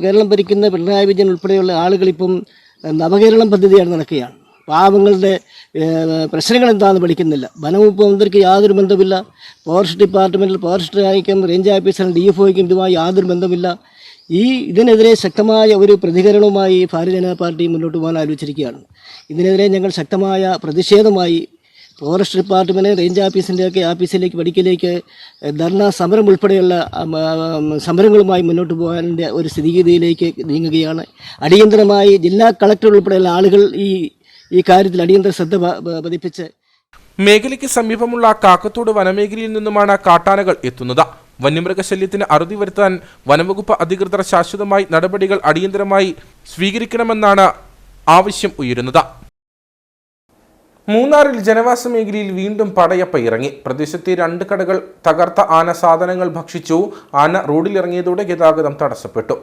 കേരളം ഭരിക്കുന്ന പിണറായി വിജയൻ ഉൾപ്പെടെയുള്ള ആളുകളിപ്പം നവകേരളം പദ്ധതിയാണ് നടക്കുകയാണ്. പാവങ്ങളുടെ പ്രശ്നങ്ങൾ എന്താണെന്ന് പഠിക്കുന്നില്ല. വനംവകുപ്പ് മന്ത്രിക്ക് യാതൊരു ബന്ധമില്ല. ഫോറസ്റ്റ് ഡിപ്പാർട്ട്മെൻറ്റിൽ ഫോറസ്റ്റ് ആയിരിക്കും, റേഞ്ച് ഓഫീസറിനും DFOയ്ക്കും ഇതുമായി യാതൊരു ബന്ധമില്ല. ഇതിനെതിരെ ശക്തമായ ഒരു പ്രതികരണവുമായി ഭാരതീയ ജനതാ പാർട്ടി മുന്നോട്ട് പോകാൻ ആലോചിച്ചിരിക്കുകയാണ്. ഇതിനെതിരെ ഞങ്ങൾ ശക്തമായ പ്രതിഷേധമായി ഫോറസ്റ്റ് ഡിപ്പാർട്ട്മെൻറ്റ്, റേഞ്ച് ഓഫീസിൻ്റെയൊക്കെ ഓഫീസിലേക്ക് വടിക്കലേക്ക് ധർണ സമരം ഉൾപ്പെടെയുള്ള സമരങ്ങളുമായി മുന്നോട്ട് പോകാനുള്ള ഒരു സ്ഥിതിഗതിയിലേക്ക് നീങ്ങുകയാണ്. അടിയന്തരമായി ജില്ലാ കളക്ടർ ഉൾപ്പെടെയുള്ള ആളുകൾ ഈ കാര്യത്തിൽ അടിയന്തര ശ്രദ്ധ പതിപ്പിച്ച് മേഖലയ്ക്ക് സമീപമുള്ള കാക്കത്തോട് വനമേഖലയിൽ നിന്നുമാണ് കാട്ടാനകൾ എത്തുന്നത്. വന്യമൃഗശല്യത്തിന് അറുതി വരുത്താൻ വനംവകുപ്പ് അധികൃതർ ശാശ്വതമായി നടപടികൾ അടിയന്തരമായി സ്വീകരിക്കണമെന്നാണ് ആവശ്യം ഉയരുന്നത്. മൂന്നാറിൽ ജനവാസ മേഖലയിൽ വീണ്ടും പടയപ്പ ഇറങ്ങി. പ്രദേശത്തെ 2 കടകൾ തകർത്ത ആന സാധനങ്ങൾ ഭക്ഷിച്ചു. ആന റോഡിലിറങ്ങിയതോടെ ഗതാഗതം തടസ്സപ്പെട്ടു.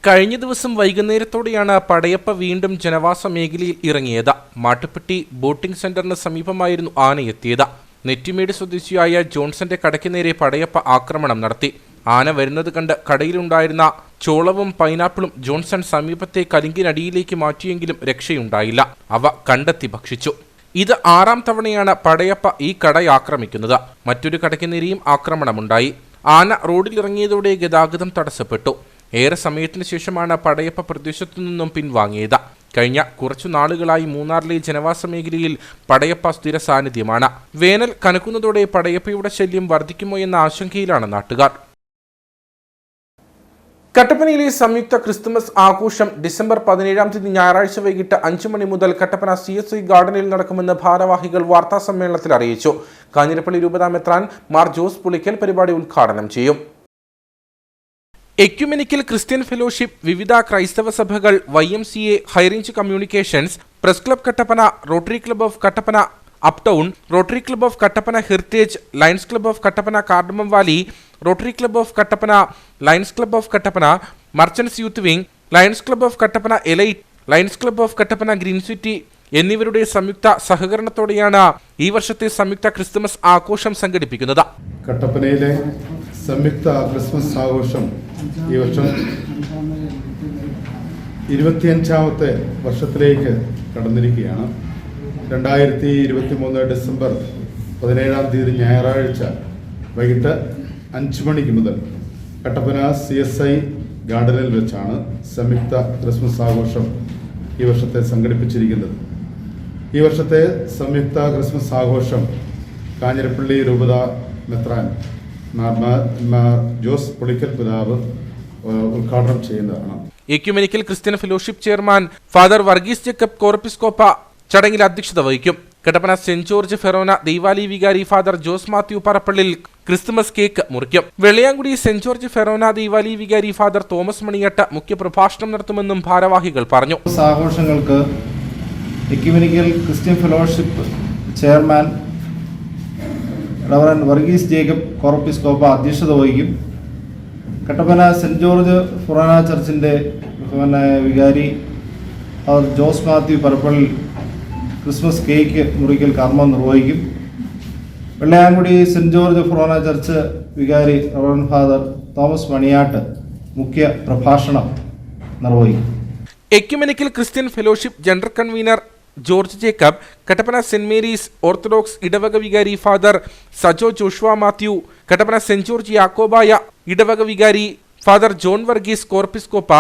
കഴിഞ്ഞ ദിവസം വൈകുന്നേരത്തോടെയാണ് പടയപ്പ വീണ്ടും ജനവാസ മേഖലയിൽ ഇറങ്ങിയത്. മാട്ടുപ്പെട്ടി ബോട്ടിംഗ് സെന്ററിന് സമീപമായിരുന്നു ആനയെത്തിയത്. നെറ്റിമേട് സ്വദേശിയായ ജോൺസന്റെ കടയ്ക്ക് നേരെ പടയപ്പ ആക്രമണം നടത്തി. ആന വരുന്നത് കണ്ട് കടയിലുണ്ടായിരുന്ന ചോളവും പൈനാപ്പിളും ജോൺസൺ സമീപത്തെ കരിങ്കിനടിയിലേക്ക് മാറ്റിയെങ്കിലും രക്ഷയുണ്ടായില്ല. അവ കണ്ടെത്തി ഭക്ഷിച്ചു. ഇത് 6ാം തവണയാണ് പടയപ്പ ഈ കട ആക്രമിക്കുന്നത്. മറ്റൊരു കടയ്ക്ക് നേരെയും ആക്രമണമുണ്ടായി. ആന റോഡിലിറങ്ങിയതോടെ ഗതാഗതം തടസ്സപ്പെട്ടു. ഏറെ സമയത്തിന് ശേഷമാണ് പടയപ്പ പ്രദേശത്തു നിന്നും പിൻവാങ്ങിയത്. കഴിഞ്ഞ കുറച്ചു നാളുകളായി മൂന്നാറിലെ ജനവാസ മേഖലയിൽ പടയപ്പ സ്ഥിര സാന്നിധ്യമാണ്. വേനൽ കനക്കുന്നതോടെ പടയപ്പയുടെ ശല്യം വർദ്ധിക്കുമോ എന്ന ആശങ്കയിലാണ് നാട്ടുകാർ. കട്ടപ്പനയിലെ സംയുക്ത ക്രിസ്തുമസ് ആഘോഷം ഡിസംബർ 17-ാം തീയതി ഞായറാഴ്ച വൈകിട്ട് 5 മണി മുതൽ കട്ടപ്പന CSI ഗാർഡനിൽ നടക്കുമെന്ന് ഭാരവാഹികൾ വാർത്താസമ്മേളനത്തിൽ അറിയിച്ചു. കാഞ്ഞിരപ്പള്ളി രൂപതാ മെത്രാൻ മാർ ജോസ് പുളിക്കൽ പരിപാടി ഉദ്ഘാടനം ചെയ്യും. എക്യുമെനിക്കൽ ക്രിസ്ത്യൻ ഫെലോഷിപ്പ്, വിവിധ ക്രൈസ്തവ സഭകൾ, YMCA, high range communications, press club Kattappana, rotary club of Kattappana up town, rotary club of Kattappana heritage, lions club of Kattappana cardamom Valley, rotary club of Kattappana, lions club of Kattappana, merchants youth wing, lions club of Kattappana elite, lions club of Kattappana green city എന്നിവരുടെ സംയുക്ത സഹകരണത്തോടെയാണ് ഈ വർഷത്തെ സംയുക്ത Christmas ആഘോഷം സംഘടിപ്പിക്കുന്നത്. കട്ടപ്പനയിലെ സംയുക്ത Christmas ആഘോഷം ഈ വർഷം 25ാമത്തെ വർഷത്തിലേക്ക് കടന്നിരിക്കുകയാണ്. 2023 ഡിസംബർ 17-ാം തീയതി ഞായറാഴ്ച വൈകിട്ട് 5 മണിക്ക് മുതൽ കട്ടപ്പന CSI ഗാർഡനിൽ വെച്ചാണ് സംയുക്ത ക്രിസ്മസ് ആഘോഷം ഈ വർഷത്തെ സംഘടിപ്പിച്ചിരിക്കുന്നത്. ഈ വർഷത്തെ സംയുക്ത ക്രിസ്മസ് ആഘോഷം കാഞ്ഞിരപ്പള്ളി രൂപത മെത്രാൻ മാർ ജോസ് പുളിക്കൽ പിതാവ് ഉദ്ഘാടനം ചെയ്യുന്നതാണ്. Ecumenical Christian fellowship chairman father Varghese Jacob Corepiscopa ചടങ്ങിൽ അധ്യക്ഷത വഹിക്കും. കട്ടപ്പന സെന്റ് ജോർജ് ഫെറോന ദൈവാലി വികാരി father Jose Mathew Parappallil Christmas cake മുറിക്കും. വെള്ളയാങ്കുടി സെന്റ് ജോർജ് ഫെറോന ദൈവാലി വികാരി ഫാദർ തോമസ് മണിയട്ട് മുഖ്യപ്രഭാഷണം നടത്തുമെന്നും ഭാരവാഹികൾ പറഞ്ഞു. ആഘോഷങ്ങൾക്ക് ecumenical Christian fellowship chairman reverend Varghese Jacob Corepiscopa അധ്യക്ഷത വഹിക്കും. കട്ടപ്പന സെന്റ് ജോർജ് ഫൊറാന ചർച്ചിൻ്റെ വികാരി father Jose Mathew Parappallil Christmas cake മുറിക്കൽ കർമ്മം നിർവഹിക്കും. Vellayamkudi Saint George Forane church വികാരി റവറൻ ഫാദർ തോമസ് മണിയാട്ട് മുഖ്യ പ്രഭാഷണം നിർവഹിക്കും. Ecumenical Christian fellowship general convener George Jacob, Kattappana Saint Mary's orthodox ഇടവക വികാരി father Sajo Joshua Mathew, Kattappana Saint George Yakobaya ഇടവക വികാരി father John Varghese Corepiscopa,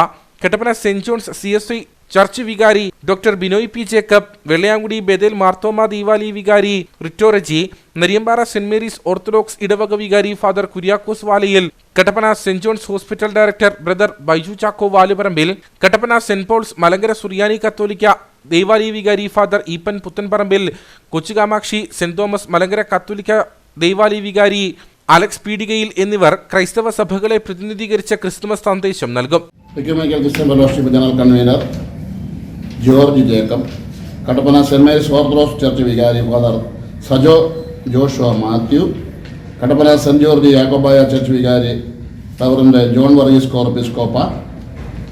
Kattappana Saint John's CSI church വികാരി doctor Binoy P Jacob, Vellayamkudi Bethel Marthoma ദീവാലി വികാരി Rito Reji, Nariyampara Saint Mary's orthodox ഇടവക വികാരി father Kuriakose Valayil, Kattappana Saint John's hospital director brother Baiju Chacko Valuparambil, Kattappana Saint Paul's Malankara Suriyani കത്തോലിക്ക ദേവാലി വികാരി father Eapen Puthenparambil, Kochukamakshi Saint Thomas Malankara കത്തോലിക്ക ദേവാലി വികാരി അലക്സ് പീഡികയിൽ എന്നിവർ ക്രൈസ്തവ സഭകളെ പ്രതിനിധീകരിച്ച ക്രിസ്തുമസ് സന്ദേശം നൽകും. Christian fellowship general convener George Jacob, Kattappana Saint Mary's orthodox church വികാരി father Sajo Joshua Mathew, Kattappana Saint George Yakobaya church വികാരി reverend John Varghese Corepiscopa,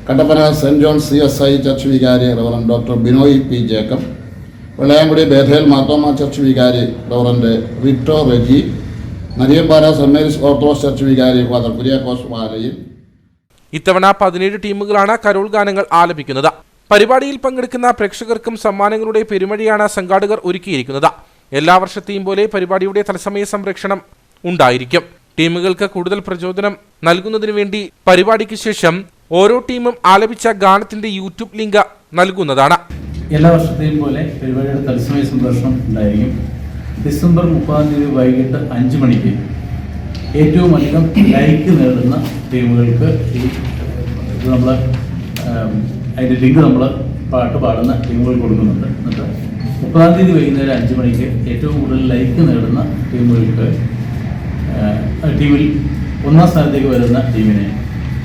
Kattappana Saint John CSI church വികാരി reverend doctor Binoy P Jacob, Vellayamkudi Bethel Marthoma church വികാരി reverend Rito Reji, Nariyampara Saint Mary's orthodox church വികാരി father Kuriakose Valayil. ഇത്തവണ 17 ടീമുകളാണ് Carol ഗാനങ്ങൾ ആലപിക്കുന്നത്. പരിപാടിയിൽ പങ്കെടുക്കുന്ന പ്രേക്ഷകർക്കും സമ്മാനങ്ങളുടെ പെരുമഴയാണ് സംഘാടകർ ഒരുക്കിയിരിക്കുന്നത്. എല്ലാ വർഷത്തെയും പോലെ പരിപാടിയുടെ തത്സമയ സംരക്ഷണം ഉണ്ടായിരിക്കും. ടീമുകൾക്ക് കൂടുതൽ പ്രചോദനം നൽകുന്നതിനു വേണ്ടി പരിപാടിക്ക് ശേഷം ഓരോ ടീമും ആലപിച്ച ഗാനത്തിന്റെ യൂട്യൂബ് ലിങ്ക് നൽകുന്നതാണ്. എല്ലാ വർഷത്തെയും പോലെ പരിപാടിയുടെ തത്സമയ സംപ്രേഷണം ഉണ്ടായിരിക്കും. ഡിസംബർ 30 വൈകിട്ട് 5 മണിക്ക് ഏറ്റവും അധികം ലൈക്ക് നേടുന്ന ടീമുകൾക്ക് നമ്മൾ അതിൻ്റെ ലിങ്ക് നമ്മൾ പാട്ട് പാടുന്ന ടീമുകൾ കൊടുക്കുന്നുണ്ട്. എന്നിട്ട് 30 വൈകുന്നേരം 5 മണിക്ക് ഏറ്റവും കൂടുതൽ ലൈക്ക് നേടുന്ന ടീമുകൾക്ക് ടീമിൽ 1ാം സ്ഥാനത്തേക്ക് വരുന്ന ടീമിനെ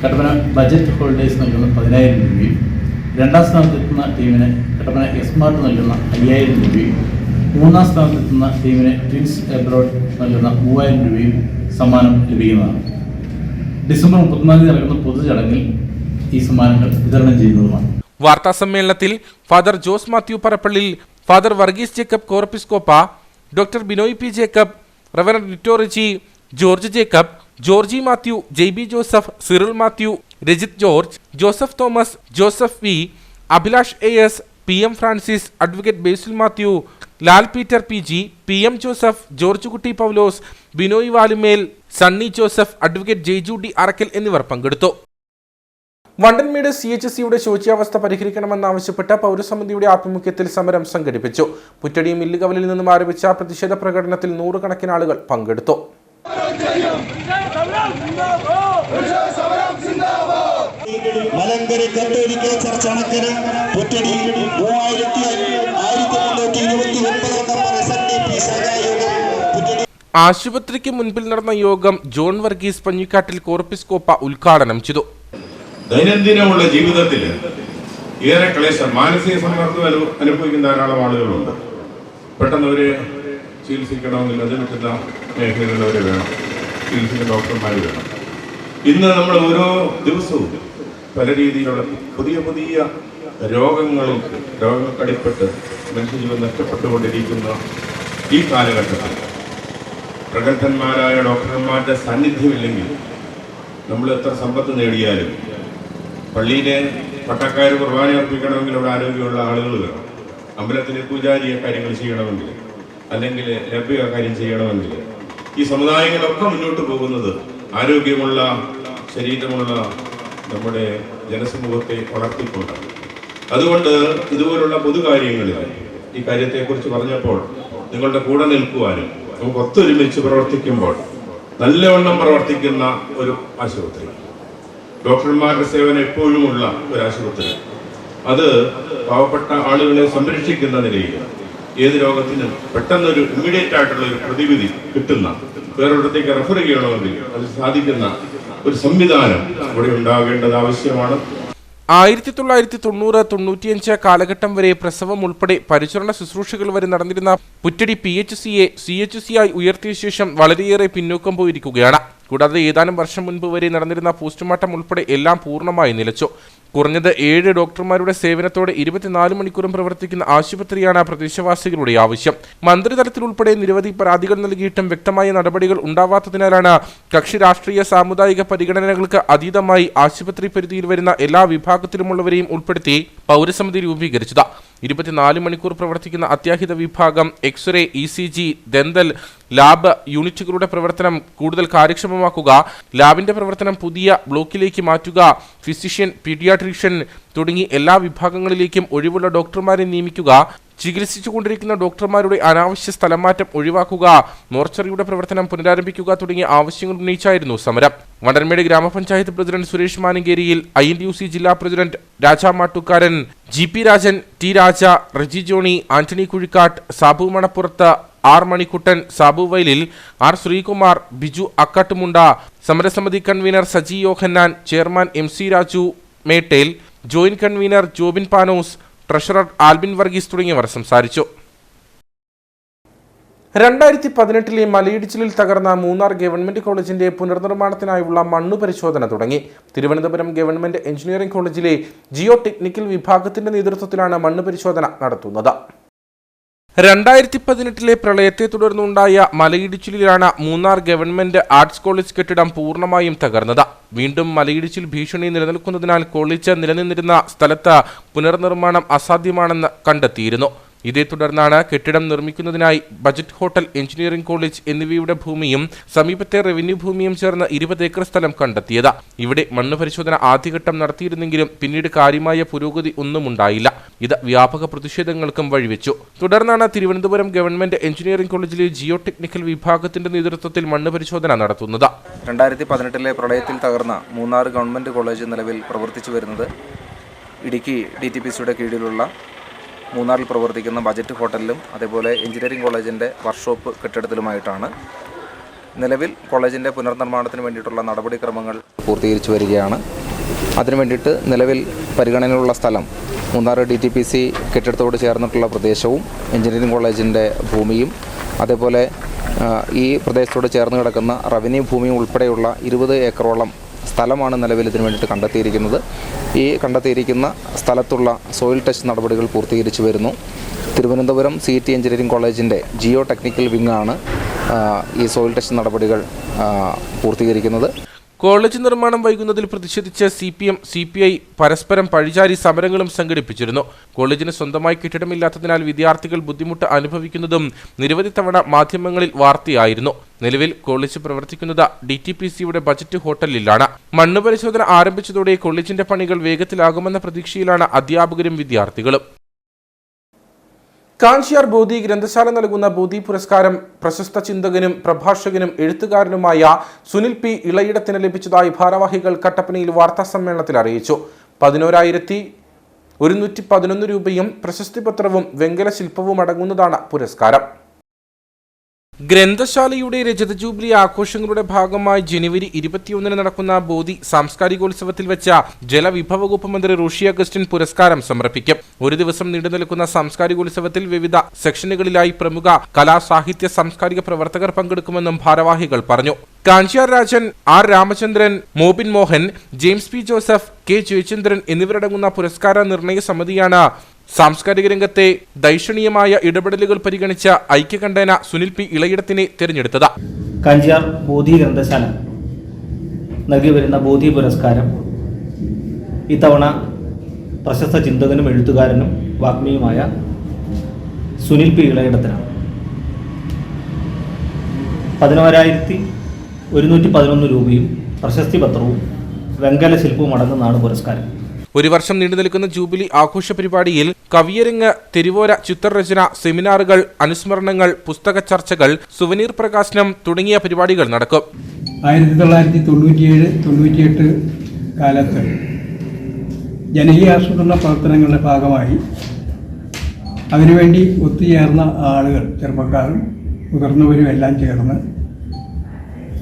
കട്ടപ്പന ബജറ്റ് ഹോൾഡേഴ്സ് നൽകുന്ന 10,000 രൂപയും, 2ാം സ്ഥാനത്തെത്തുന്ന ടീമിന് കട്ടപ്പന എസ്മാർട്ട് നൽകുന്ന 5,000 രൂപയും, 3ാം സ്ഥാനത്തെത്തുന്ന ടീമിന് ട്വിൻസ് എബ്രോഡ് നൽകുന്ന 3,000 രൂപയും സമ്മാനം ലഭിക്കുന്നതാണ്. ഡിസംബർ 31 നടക്കുന്ന പൊതുചടങ്ങിൽ ഈ സമ്മാനങ്ങൾ വിതരണം ചെയ്യുന്നതുമാണ്. വാർത്താ സമ്മേളനത്തിൽ father Jose Mathew Parappallil, father Varghese Jacob Corepiscopa, doctor Binoy P Jacob, reverend Rito Reji, George Jacob, Georgie Mathew, JB Joseph, Cyril Mathew, Rajith George, Joseph Thomas, Joseph V, Abhilash AS, PM Francis, advocate Basil Mathew, Lal Peter PG, PM Joseph, George Kutty Paulose, Binoy Valumel, Sunny Joseph, advocate Jaiju D Arakkal എന്നിവർ പങ്കെടുത്തു. വണ്ടൻമേട് CHSയുടെ ശോച്യാവസ്ഥ പരിഹരിക്കണമെന്നാവശ്യപ്പെട്ട് പൗരസമിതിയുടെ ആഭിമുഖ്യത്തിൽ സമരം സംഘടിപ്പിച്ചു. പുറ്റടി മില്ലുകവലിൽ നിന്നും ആരംഭിച്ച പ്രതിഷേധ പ്രകടനത്തിൽ 100 കണക്കിന് ആളുകൾ പങ്കെടുത്തു. മലങ്കര കത്തോലിക്ക ചർച്ച് അണക്കര പുറ്റടി 3329 ആശുപത്രിക്ക് മുൻപിൽ നടന്ന യോഗം ജോൺ വർഗീസ് പഞ്ഞിക്കാട്ടിൽ കോർപ്പിസ്കോപ്പ ഉദ്ഘാടനം ചെയ്തു. ദൈനംദിനമുള്ള ജീവിതത്തിൽ ഏറെ ക്ലേശം, മാനസിക സമ്മർദ്ദം അനുഭവിക്കുന്ന ധാരാളം ആളുകളുണ്ട്. പെട്ടെന്ന് അവരെ ചികിത്സിക്കണമെങ്കിൽ അത് കിട്ടുന്ന മേഖലകളിലവരെ വേണം, ചികിത്സിക്കുന്ന ഡോക്ടർമാർ വേണം. ഇന്ന് നമ്മൾ ഓരോ ദിവസവും പല രീതിയിലുള്ള പുതിയ പുതിയ രോഗങ്ങൾക്കടിപ്പെട്ട് മനുഷ്യജീവൻ നഷ്ടപ്പെട്ടുകൊണ്ടിരിക്കുന്ന ഈ കാലഘട്ടത്തിൽ പ്രഗത്ഭന്മാരായ ഡോക്ടർമാരുടെ സാന്നിധ്യമില്ലെങ്കിൽ നമ്മൾ എത്ര സമ്പത്ത് നേടിയാലും, പള്ളിയിലെ പട്ടക്കാർ കുർബാന അർപ്പിക്കണമെങ്കിൽ അവിടെ ആരോഗ്യമുള്ള ആളുകൾ വേണം, അമ്പലത്തിലെ പൂജാരിയെ കാര്യങ്ങൾ ചെയ്യണമെങ്കിൽ, അല്ലെങ്കിൽ ലഭ്യ കാര്യം ചെയ്യണമെങ്കിൽ, ഈ സമുദായങ്ങളൊക്കെ മുന്നോട്ട് പോകുന്നത് ആരോഗ്യമുള്ള ശരീരമുള്ള നമ്മുടെ ജനസമൂഹത്തെ വളർത്തിക്കൊണ്ടാണ്. അതുകൊണ്ട് ഇതുപോലുള്ള പൊതുകാര്യങ്ങളിൽ ഈ കാര്യത്തെക്കുറിച്ച് പറഞ്ഞപ്പോൾ നിങ്ങളുടെ കൂടെ നിൽക്കുവാനും നമുക്ക് ഒത്തൊരുമിച്ച് പ്രവർത്തിക്കുമ്പോൾ നല്ലവണ്ണം പ്രവർത്തിക്കുന്ന ഒരു ആശുപത്രി, ഡോക്ടർമാരുടെ സേവനം എപ്പോഴുമുള്ള ഒരു ആശുപത്രി, അത് പാവപ്പെട്ട ആളുകളെ സംരക്ഷിക്കുന്ന നിലയിൽ ഏത് രോഗത്തിനും പെട്ടെന്നൊരു ഇമ്മീഡിയറ്റ് ആയിട്ടുള്ള ഒരു പ്രതിവിധി കിട്ടുന്ന, വേറൊരിടത്തേക്ക് റെഫർ ചെയ്യണമെങ്കിൽ അത് സാധിക്കുന്ന ഒരു സംവിധാനം ഇവിടെ ഉണ്ടാകേണ്ടത് ആവശ്യമാണ്. 1990-95 കാലഘട്ടം വരെ പ്രസവം ഉൾപ്പെടെ പരിചരണ ശുശ്രൂഷകൾ വരെ നടന്നിരുന്ന പുറ്റടി PHCയെ CHCയായി ഉയർത്തിയ ശേഷം വളരെയേറെ പിന്നോക്കം പോയിരിക്കുകയാണ്. കൂടാതെ ഏതാനും വർഷം മുൻപ് വരെ നടന്നിരുന്ന പോസ്റ്റ്മോർട്ടം ഉൾപ്പെടെ എല്ലാം പൂർണ്ണമായി നിലച്ചു. കുറഞ്ഞത് 7 ഡോക്ടർമാരുടെ സേവനത്തോടെ 24 മണിക്കൂറും പ്രവർത്തിക്കുന്ന ആശുപത്രിയാണ് പ്രദേശവാസികളുടെ ആവശ്യം. മന്ത്രിതലത്തിലുൾപ്പെടെ നിരവധി പരാതികൾ നൽകിയിട്ടും വ്യക്തമായ നടപടികൾ ഉണ്ടാവാത്തതിനാലാണ് കക്ഷി രാഷ്ട്രീയ സാമുദായിക പരിഗണനകൾക്ക് അതീതമായി ആശുപത്രി പരിധിയിൽ വരുന്ന എല്ലാ വിഭാഗത്തിലുമുള്ളവരെയും ഉൾപ്പെടുത്തി പൗരസമിതി രൂപീകരിച്ചത്. 24 മണിക്കൂർ പ്രവർത്തിക്കുന്ന അത്യാഹിത വിഭാഗം, എക്സ്റേ, ECG, ദന്തൽ, ലാബ് യൂണിറ്റുകളുടെ പ്രവർത്തനം കൂടുതൽ കാര്യക്ഷമമാക്കുക, ലാബിന്റെ പ്രവർത്തനം പുതിയ ബ്ലോക്കിലേക്ക് മാറ്റുക, ഫിസിഷ്യൻ, പീഡിയാട്രീഷ്യൻ തുടങ്ങി എല്ലാ വിഭാഗങ്ങളിലേക്കും ഒഴിവുള്ള ഡോക്ടർമാരെ നിയമിക്കുക, ചികിത്സിച്ചുകൊണ്ടിരിക്കുന്ന ഡോക്ടർമാരുടെ അനാവശ്യ സ്ഥലമാറ്റം ഒഴിവാക്കുക, മോർച്ചറിയുടെ പ്രവർത്തനം പുനരാരംഭിക്കുക തുടങ്ങിയ ആവശ്യങ്ങൾ ഉന്നയിച്ചായിരുന്നു സമരം. വണ്ടൻമേട് ഗ്രാമപഞ്ചായത്ത് പ്രസിഡന്റ് സുരേഷ് മാനങ്കേരിയിൽ, INTUC ജില്ലാ പ്രസിഡന്റ് രാജ മാട്ടുകാരൻ, GP രാജൻ, T രാജ, റജി ജോണി, ആന്റണി കുഴിക്കാട്ട്, സാബു മണപ്പുറത്ത്, R മണിക്കുട്ടൻ, സാബു വയലിൽ, R ശ്രീകുമാർ, ബിജു അക്കാട്ടുമുണ്ട, സമരസമിതി convener Saji Yohannan, chairman MC Raju Mettel, joint convener Jobin Panos, treasurer Albin Varghese തുടങ്ങിയവർ സംസാരിച്ചു. 2018 മലയിടിച്ചിലിൽ തകർന്ന മൂന്നാർ ഗവൺമെന്റ് കോളേജിന്റെ പുനർനിർമ്മാണത്തിനായുള്ള മണ്ണു പരിശോധന തുടങ്ങി. തിരുവനന്തപുരം ഗവൺമെന്റ് എഞ്ചിനീയറിംഗ് കോളേജിലെ ജിയോ ടെക്നിക്കൽ വിഭാഗത്തിന്റെ നേതൃത്വത്തിലാണ് മണ്ണു പരിശോധന നടത്തുന്നത്. 2018 പ്രളയത്തെ തുടർന്നുണ്ടായ മലയിടിച്ചിലിലാണ് മൂന്നാർ ഗവൺമെന്റ് ആർട്സ് കോളേജ് കെട്ടിടം പൂർണ്ണമായും തകർന്നത്. വീണ്ടും മലയിടിച്ചിൽ ഭീഷണി നിലനിൽക്കുന്നതിനാൽ കോളേജ് നിലനിന്നിരുന്ന സ്ഥലത്ത് പുനർനിർമ്മാണം അസാധ്യമാണെന്ന് കണ്ടെത്തിയിരുന്നു. ഇതേ തുടർന്നാണ് കെട്ടിടം നിർമ്മിക്കുന്നതിനായി ബജറ്റ് ഹോട്ടൽ, എഞ്ചിനീയറിംഗ് കോളേജ് എന്നിവയുടെ ഭൂമിയും സമീപത്തെ റവന്യൂ ഭൂമിയും ചേർന്ന് 20 ഏക്കർ സ്ഥലം കണ്ടെത്തിയത്. ഇവിടെ മണ്ണ് പരിശോധന ആദ്യഘട്ടം നടത്തിയിരുന്നെങ്കിലും പിന്നീട് കാര്യമായ പുരോഗതി ഒന്നുമുണ്ടായില്ല. ഇത് വ്യാപക പ്രതിഷേധങ്ങൾക്കും വഴിവെച്ചു. തുടർന്നാണ് തിരുവനന്തപുരം ഗവൺമെന്റ് എഞ്ചിനീയറിംഗ് കോളേജിലെ ജിയോ ടെക്നിക്കൽ വിഭാഗത്തിന്റെ നേതൃത്വത്തിൽ മണ്ണ് പരിശോധന നടത്തുന്നത്. 2018 പ്രളയത്തിൽ തകർന്ന മൂന്നാർ ഗവൺമെന്റ് കോളേജ് നിലവിൽ പ്രവർത്തിച്ചു വരുന്നത് ഇടുക്കി DTPCയുടെ കീഴിലുള്ള മൂന്നാറിൽ പ്രവർത്തിക്കുന്ന ബജറ്റ് ഹോട്ടലിലും അതേപോലെ എഞ്ചിനീയറിംഗ് കോളേജിൻ്റെ വർക്ക്ഷോപ്പ് കെട്ടിടത്തിലുമായിട്ടാണ്. നിലവിൽ കോളേജിൻ്റെ പുനർനിർമ്മാണത്തിന് വേണ്ടിയിട്ടുള്ള നടപടിക്രമങ്ങൾ പൂർത്തീകരിച്ചു വരികയാണ്. അതിനു വേണ്ടിയിട്ട് നിലവിൽ പരിഗണനയിലുള്ള സ്ഥലം മൂന്നാർ DTPC കെട്ടിടത്തോട് ചേർന്നിട്ടുള്ള പ്രദേശവും എഞ്ചിനീയറിംഗ് കോളേജിൻ്റെ ഭൂമിയും അതേപോലെ ഈ പ്രദേശത്തോട് ചേർന്ന് കിടക്കുന്ന റവന്യൂ ഭൂമിയും ഉൾപ്പെടെയുള്ള 20 ഏക്കറോളം സ്ഥലമാണ് നിലവിൽ ഇതിനു വേണ്ടിയിട്ട് കണ്ടെത്തിയിരിക്കുന്നത്. ഈ കണ്ടെത്തിയിരിക്കുന്ന സ്ഥലത്തുള്ള സോയിൽ ടെസ്റ്റ് നടപടികൾ പൂർത്തീകരിച്ചു വരുന്നു. തിരുവനന്തപുരം CET എഞ്ചിനീയറിംഗ് കോളേജിൻ്റെ ജിയോ ടെക്നിക്കൽ വിങ്ങാണ് ഈ സോയിൽ ടെസ്റ്റ് നടപടികൾ പൂർത്തീകരിക്കുന്നത്. കോളേജ് നിർമ്മാണം വൈകുന്നതിൽ പ്രതിഷേധിച്ച് CPM, CPI പരസ്പരം പഴിചാരി സമരങ്ങളും സംഘടിപ്പിച്ചിരുന്നു. കോളേജിന് സ്വന്തമായി കെട്ടിടമില്ലാത്തതിനാൽ വിദ്യാർത്ഥികൾ ബുദ്ധിമുട്ട് അനുഭവിക്കുന്നതും നിരവധി തവണ മാധ്യമങ്ങളിൽ വാർത്തയായിരുന്നു. നിലവിൽ കോളേജ് പ്രവർത്തിക്കുന്നത് DTPCയുടെ ബജറ്റ് ഹോട്ടലിലാണ്. മണ്ണ് പരിശോധന ആരംഭിച്ചതോടെ കോളേജിന്റെ പണികൾ വേഗത്തിലാകുമെന്ന പ്രതീക്ഷയിലാണ് അധ്യാപകരും വിദ്യാർത്ഥികളും. കാഞ്ചിയാർ ബോധി ഗ്രന്ഥശാല നൽകുന്ന ബോധി പുരസ്കാരം പ്രശസ്ത ചിന്തകനും പ്രഭാഷകനും എഴുത്തുകാരനുമായ സുനിൽ P. ഇളയിടത്തിന് ലഭിച്ചതായി ഭാരവാഹികൾ കട്ടപ്പനയിൽ വാർത്താസമ്മേളനത്തിൽ അറിയിച്ചു. 11,111 രൂപയും പ്രശസ്തിപത്രവും വെങ്കല ശില്പവും അടങ്ങുന്നതാണ് പുരസ്കാരം. ഗ്രന്ഥശാലയുടെ രജത ജൂബിലി ആഘോഷങ്ങളുടെ ഭാഗമായി ജനുവരി 21 നടക്കുന്ന ബോധി സാംസ്കാരികോത്സവത്തിൽ വെച്ച ജലവിഭവ വകുപ്പ് മന്ത്രി റോഷി അഗസ്റ്റിൻ പുരസ്കാരം സമർപ്പിക്കും. ഒരു ദിവസം നീണ്ടുനിൽക്കുന്ന സാംസ്കാരികോത്സവത്തിൽ വിവിധ സെക്ഷനുകളിലായി പ്രമുഖ കലാ, സാഹിത്യ, സാംസ്കാരിക പ്രവർത്തകർ പങ്കെടുക്കുമെന്നും ഭാരവാഹികൾ പറഞ്ഞു. Kanchiyar Rajan, R. Ramachandran, Mobin Mohan, James P. Joseph, K. Jayachandran എന്നിവരടങ്ങുന്ന പുരസ്കാര നിർണയ സമിതിയാണ് സാംസ്കാരിക രംഗത്തെ ദൈക്ഷണീയമായ ഇടപെടലുകൾ പരിഗണിച്ച ഐക്യകണ്ഠേന സുനിൽ P. ഇളയിടത്തിനെ തിരഞ്ഞെടുത്തത്. കാഞ്ചിയാർ ബോധി ഗ്രന്ഥശാല നൽകി വരുന്ന ബോധി പുരസ്കാരം ഇത്തവണ പ്രശസ്ത ചിന്തകനും എഴുത്തുകാരനും വാഗ്മിയുമായ സുനിൽ P. ഇളയിടത്തിനാണ്. 11,111 രൂപയും പ്രശസ്തി പത്രവും വെങ്കല ശില്പവും അടങ്ങുന്നതാണ് പുരസ്കാരം. ഒരു വർഷം നീണ്ടുനിൽക്കുന്ന ജൂബിലി ആഘോഷ പരിപാടിയിൽ കവിയരങ്ങ്, തെരുവോര ചിത്രരചന, സെമിനാറുകൾ, അനുസ്മരണങ്ങൾ, പുസ്തക ചർച്ചകൾ, സുവനീർ പ്രകാശനം തുടങ്ങിയ പരിപാടികൾ നടക്കും. 1997-98 കാലത്ത് ജനകീയാസൂത്രണ പ്രവർത്തനങ്ങളുടെ ഭാഗമായി അതിനുവേണ്ടി ഒത്തുചേർന്ന ആളുകൾ, ചെറുപ്പക്കാരും മുതിർന്നവരും എല്ലാം ചേർന്ന്